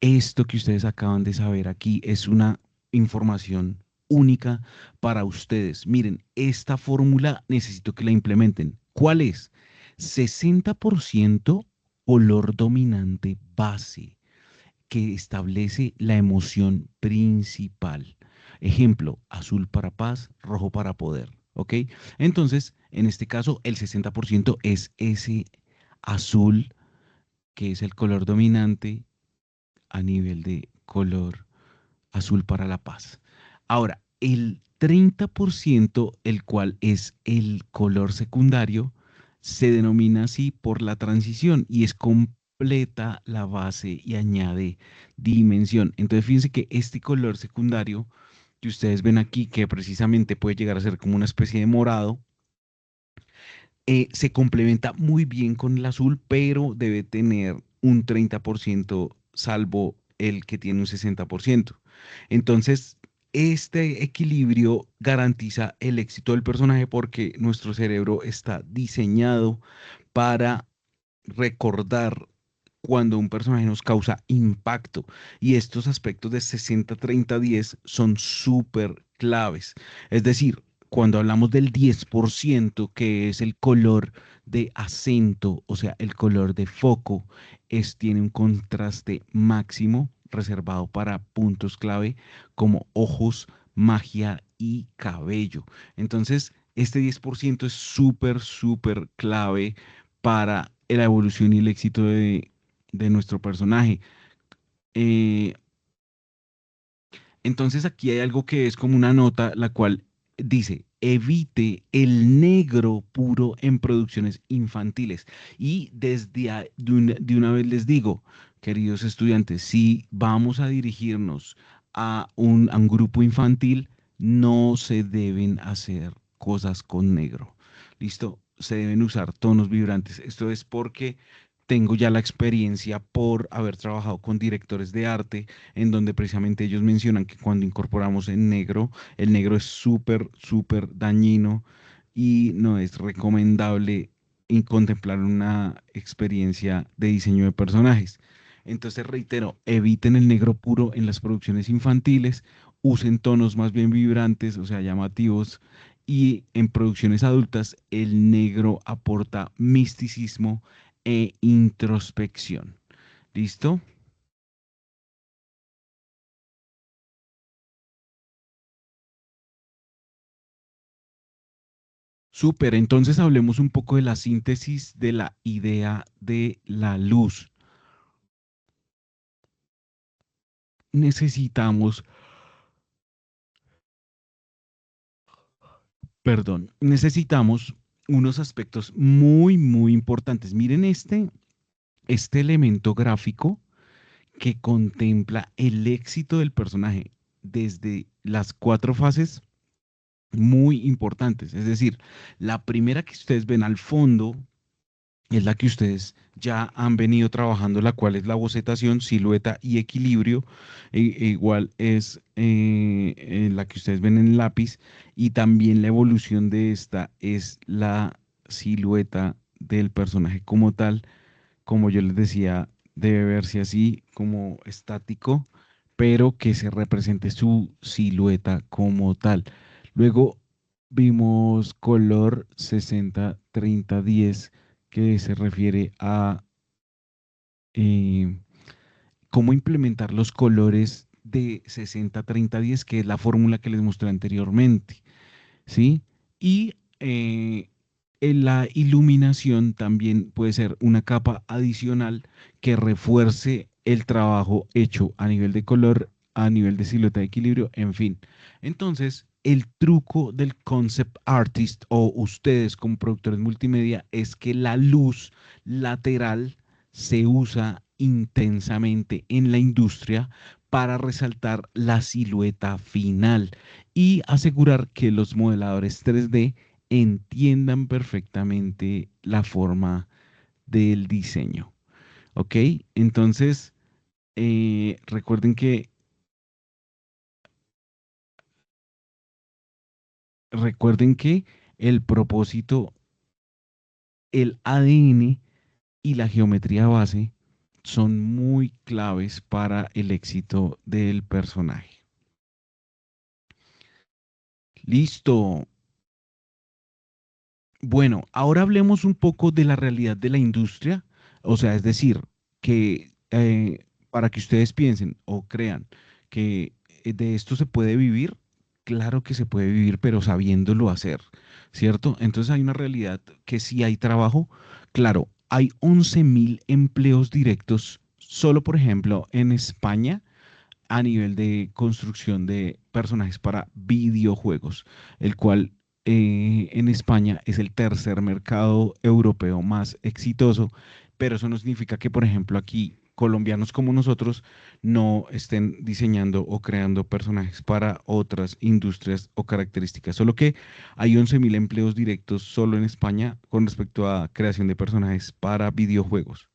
Esto que ustedes acaban de saber aquí es una información única para ustedes. Miren, esta fórmula necesito que la implementen. ¿Cuál es? 60% color dominante base que establece la emoción principal. Ejemplo, azul para paz, rojo para poder. ¿Ok? Entonces, en este caso, el 60% es ese azul que es el color dominante a nivel de color azul para la paz. Ahora, el 30%, el cual es el color secundario, se denomina así por la transición y es completa la base y añade dimensión. Entonces, fíjense que este color secundario que ustedes ven aquí, que precisamente puede llegar a ser como una especie de morado, se complementa muy bien con el azul, pero debe tener un 30%, salvo el que tiene un 60%. Entonces, este equilibrio garantiza el éxito del personaje porque nuestro cerebro está diseñado para recordar cuando un personaje nos causa impacto. Y estos aspectos de 60-30-10 son súper claves. Es decir, cuando hablamos del 10%, que es el color de acento, o sea, el color de foco, tiene un contraste máximo reservado para puntos clave como ojos, magia y cabello. Entonces, este 10% es súper, súper clave para la evolución y el éxito de nuestro personaje. Eh, entonces aquí hay algo que es como una nota, la cual dice, evite el negro puro en producciones infantiles. Y de una vez les digo, queridos estudiantes, si vamos a dirigirnos a un grupo infantil, no se deben hacer cosas con negro. ¿Listo? Se deben usar tonos vibrantes. Esto es porque tengo ya la experiencia por haber trabajado con directores de arte en donde precisamente ellos mencionan que cuando incorporamos en negro, el negro es súper, súper dañino y no es recomendable contemplar una experiencia de diseño de personajes. Entonces, reitero, eviten el negro puro en las producciones infantiles, usen tonos más bien vibrantes, o sea, llamativos, y en producciones adultas el negro aporta misticismo e introspección. ¿Listo? Súper, entonces hablemos un poco de la síntesis de la idea de la luz. Necesitamos, perdón, necesitamos unos aspectos muy, muy importantes. Miren este elemento gráfico que contempla el éxito del personaje desde las cuatro fases muy importantes. Es decir, la primera que ustedes ven al fondo es la que ustedes ya han venido trabajando, la cual es la bocetación, silueta y equilibrio. Igual es la que ustedes ven en el lápiz y también la evolución de esta es la silueta del personaje como tal. Como yo les decía, debe verse así como estático, pero que se represente su silueta como tal. Luego vimos color 60-30-10 que se refiere a eh, cómo implementar los colores de 60-30-10, que es la fórmula que les mostré anteriormente, ¿sí? Y en la iluminación también puede ser una capa adicional que refuerce el trabajo hecho a nivel de color, a nivel de silueta de equilibrio, en fin. Entonces, el truco del concept artist o ustedes como productores multimedia es que la luz lateral se usa intensamente en la industria para resaltar la silueta final y asegurar que los modeladores 3D entiendan perfectamente la forma del diseño. ¿Ok? Entonces, recuerden que el propósito, el ADN y la geometría base son muy claves para el éxito del personaje. Listo. Bueno, ahora hablemos un poco de la realidad de la industria, o sea, es decir, que para que ustedes piensen o crean que de esto se puede vivir, claro que se puede vivir, pero sabiéndolo hacer, ¿cierto? Entonces hay una realidad que sí hay trabajo, claro, hay 11.000 empleos directos solo, por ejemplo, en España a nivel de construcción de personajes para videojuegos, el cual en España es el tercer mercado europeo más exitoso, pero eso no significa que, por ejemplo, aquí colombianos como nosotros no estén diseñando o creando personajes para otras industrias o características, solo que hay 11.000 empleos directos solo en España con respecto a creación de personajes para videojuegos.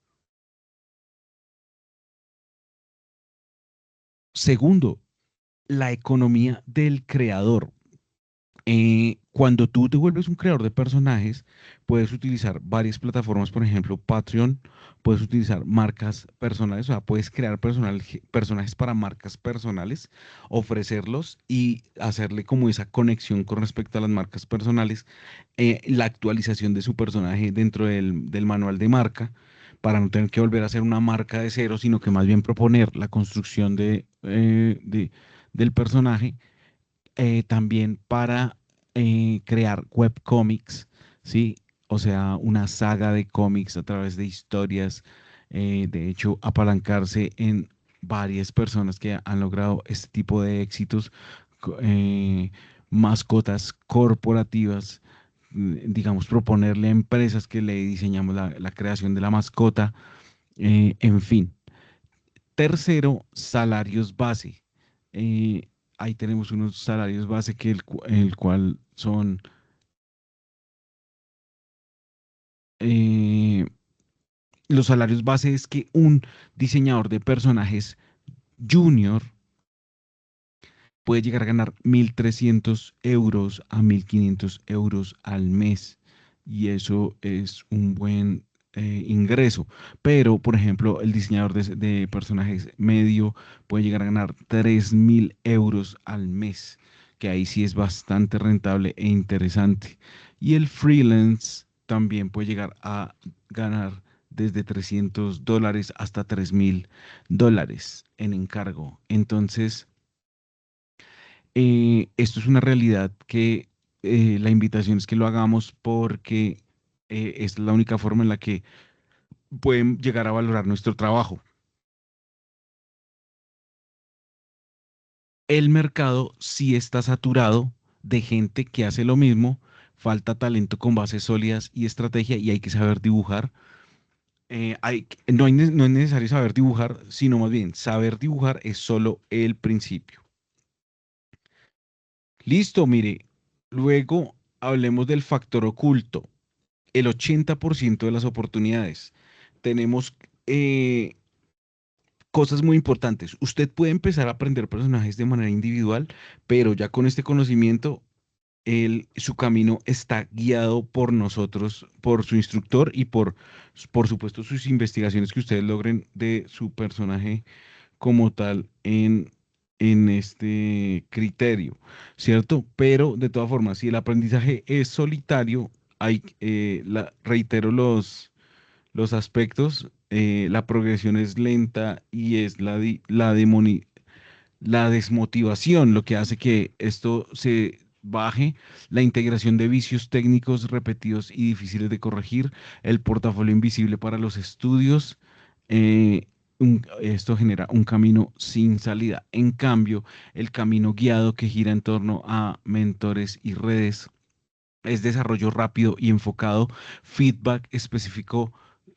Segundo, la economía del creador. Cuando tú te vuelves un creador de personajes, puedes utilizar varias plataformas, por ejemplo, Patreon, puedes utilizar marcas personales, o sea, puedes crear personajes para marcas personales, ofrecerlos y hacerle como esa conexión con respecto a las marcas personales, la actualización de su personaje dentro del manual de marca, para no tener que volver a hacer una marca de cero, sino que más bien proponer la construcción del personaje también para crear webcomics, ¿sí? O sea, una saga de cómics a través de historias, de hecho, apalancarse en varias personas que han logrado este tipo de éxitos, mascotas corporativas, digamos, proponerle a empresas que le diseñamos la creación de la mascota, en fin. Tercero, salarios base. Ahí tenemos unos salarios base que el cual son eh, los salarios base es que un diseñador de personajes junior puede llegar a ganar 1.300 € a 1.500 € al mes. Y eso es un buen ingreso. Pero, por ejemplo, el diseñador de personajes medio puede llegar a ganar 3.000 euros al mes, que ahí sí es bastante rentable e interesante. Y el freelance también puede llegar a ganar desde $300 hasta $3.000 en encargo. Entonces, esto es una realidad que la invitación es que lo hagamos porque es la única forma en la que pueden llegar a valorar nuestro trabajo. El mercado sí está saturado de gente que hace lo mismo, falta talento con bases sólidas y estrategia y hay que saber dibujar. No es necesario saber dibujar, sino más bien saber dibujar es solo el principio. Listo, mire. Luego hablemos del factor oculto. El 80% de las oportunidades. Tenemos cosas muy importantes. Usted puede empezar a aprender personajes de manera individual, pero ya con este conocimiento, su camino está guiado por nosotros, por su instructor y por supuesto, sus investigaciones que ustedes logren de su personaje como tal en este criterio, ¿cierto? Pero de todas formas, si el aprendizaje es solitario, reitero los aspectos, la progresión es lenta y es la desmotivación lo que hace que esto se baje, la integración de vicios técnicos repetidos y difíciles de corregir, el portafolio invisible para los estudios, esto genera un camino sin salida. En cambio, el camino guiado que gira en torno a mentores y redes es desarrollo rápido y enfocado, feedback específico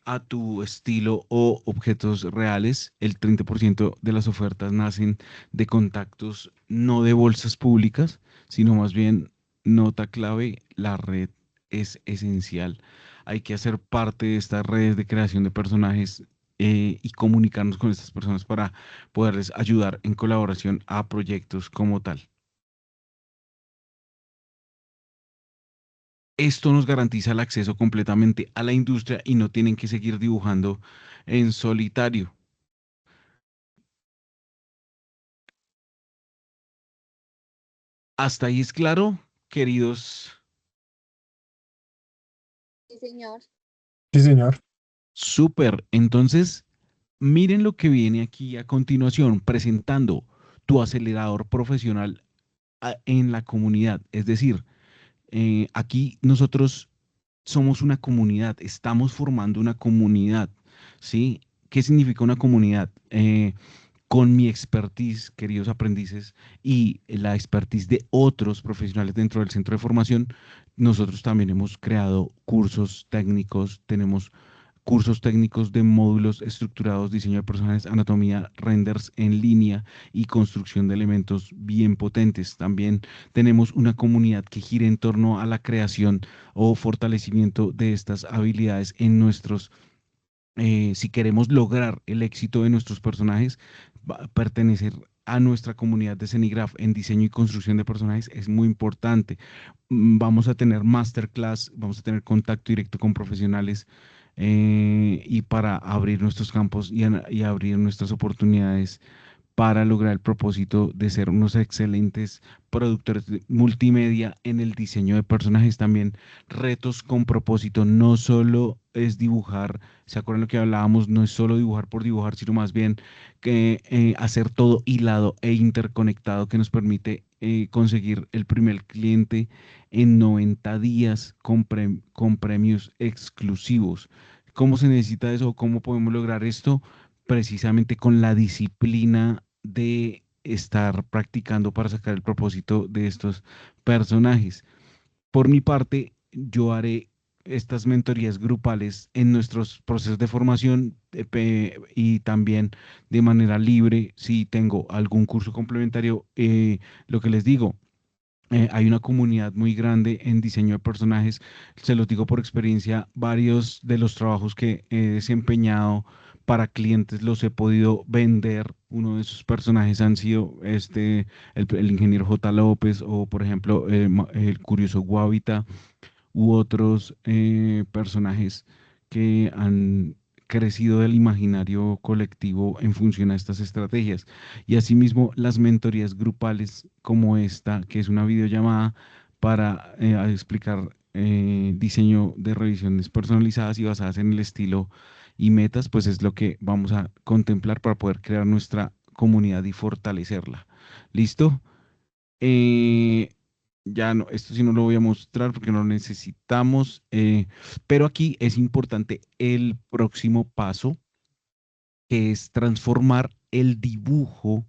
a tu estilo o objetos reales. El 30% de las ofertas nacen de contactos, no de bolsas públicas, sino más bien nota clave, la red es esencial. Hay que hacer parte de estas redes de creación de personajes y comunicarnos con estas personas para poderles ayudar en colaboración a proyectos como tal. Esto nos garantiza el acceso completamente a la industria y no tienen que seguir dibujando en solitario. Hasta ahí es claro, queridos. Sí, señor. Sí, señor. Súper. Entonces, miren lo que viene aquí a continuación, presentando tu acelerador profesional en la comunidad. Es decir, aquí nosotros somos una comunidad, estamos formando una comunidad, ¿sí? ¿Qué significa una comunidad? Con mi expertise, queridos aprendices, y la expertise de otros profesionales dentro del centro de formación, nosotros también hemos creado cursos técnicos, tenemos cursos técnicos de módulos estructurados, diseño de personajes, anatomía, renders en línea y construcción de elementos bien potentes. También tenemos una comunidad que gira en torno a la creación o fortalecimiento de estas habilidades en si queremos lograr el éxito de nuestros personajes, pertenecer a nuestra comunidad de Cenigraph en diseño y construcción de personajes es muy importante. Vamos a tener masterclass, vamos a tener contacto directo con profesionales y para abrir nuestros campos y abrir nuestras oportunidades para lograr el propósito de ser unos excelentes productores de multimedia en el diseño de personajes. También retos con propósito, no solo es dibujar, ¿se acuerdan lo que hablábamos? No es solo dibujar por dibujar, sino más bien que hacer todo hilado e interconectado que nos permite conseguir el primer cliente en 90 días con premios exclusivos. ¿Cómo se necesita eso? ¿Cómo podemos lograr esto? Precisamente con la disciplina de estar practicando para sacar el propósito de estos personajes. Por mi parte, yo haré estas mentorías grupales en nuestros procesos de formación y también de manera libre si tengo algún curso complementario. Lo que les digo, hay una comunidad muy grande en diseño de personajes. Se los digo por experiencia, varios de los trabajos que he desempeñado para clientes los he podido vender. Uno de sus personajes han sido el ingeniero J. López o, por ejemplo, el curioso Guavita u otros personajes que han crecido del imaginario colectivo en función a estas estrategias. Y asimismo, las mentorías grupales como esta, que es una videollamada para explicar diseño de revisiones personalizadas y basadas en el estilo y metas, pues es lo que vamos a contemplar para poder crear nuestra comunidad y fortalecerla. ¿Listo? Eh, ya no, esto sí no lo voy a mostrar porque no lo necesitamos, pero aquí es importante el próximo paso, que es transformar el dibujo,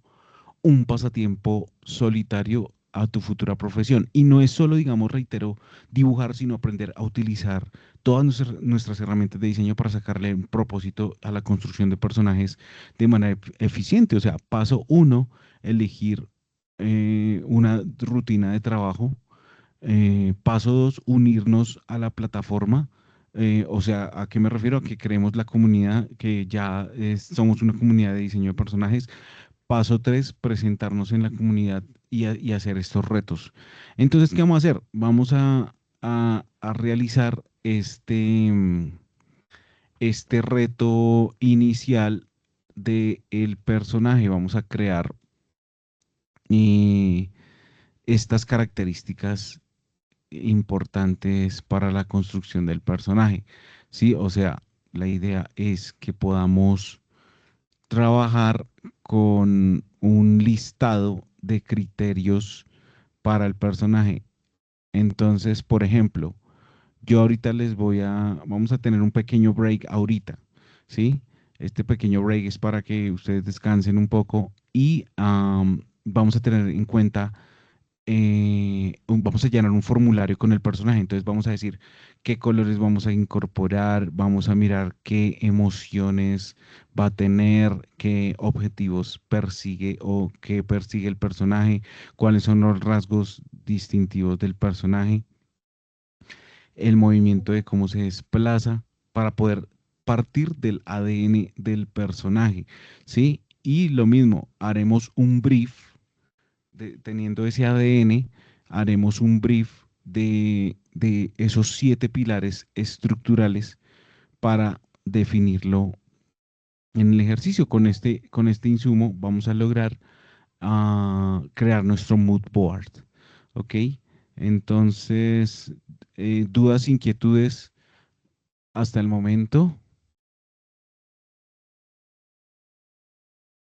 un pasatiempo solitario a tu futura profesión. Y no es solo, digamos, reitero, dibujar, sino aprender a utilizar todas nuestras herramientas de diseño para sacarle un propósito a la construcción de personajes de manera eficiente. O sea, paso uno, elegir una rutina de trabajo. Paso dos, unirnos a la plataforma. O sea, ¿a qué me refiero? A que creemos la comunidad, que ya somos una comunidad de diseño de personajes. Paso tres, presentarnos en la comunidad y hacer estos retos. Entonces, ¿qué vamos a hacer? Vamos a realizar este reto inicial del personaje. Vamos a crear eh, estas características importantes para la construcción del personaje. ¿Sí? O sea, la idea es que podamos trabajar con un listado de criterios para el personaje. Entonces, por ejemplo, yo ahorita vamos a tener un pequeño break ahorita, ¿sí? Este pequeño break es para que ustedes descansen un poco y vamos a tener en cuenta vamos a llenar un formulario con el personaje. Entonces vamos a decir qué colores vamos a incorporar, vamos a mirar qué emociones va a tener, qué objetivos persigue o qué persigue el personaje, cuáles son los rasgos distintivos del personaje, el movimiento de cómo se desplaza para poder partir del ADN del personaje, ¿sí? Y lo mismo, haremos un brief teniendo ese ADN, haremos un brief de esos 7 pilares estructurales para definirlo en el ejercicio. Con este insumo vamos a lograr crear nuestro mood board. ¿Ok? Entonces, dudas, inquietudes hasta el momento.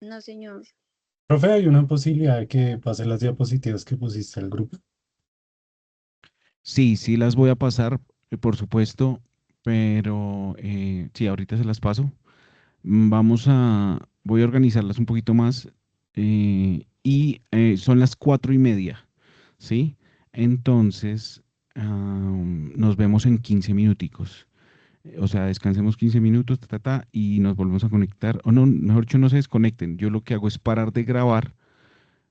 No, señor. Profe, hay una posibilidad de que pase las diapositivas que pusiste al grupo. Sí, sí las voy a pasar, por supuesto, pero sí, ahorita se las paso. Voy a organizarlas un poquito más y son las 4:30, ¿sí? Entonces, nos vemos en 15 minuticos. O sea, descansemos 15 minutos, y nos volvemos a conectar. O no, mejor dicho, no se desconecten. Yo lo que hago es parar de grabar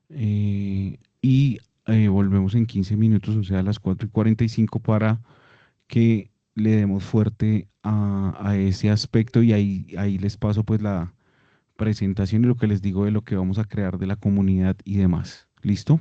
y volvemos en 15 minutos, o sea, a las 4:45 para que le demos fuerte a ese aspecto y ahí les paso pues la presentación y lo que les digo de lo que vamos a crear de la comunidad y demás. ¿Listo?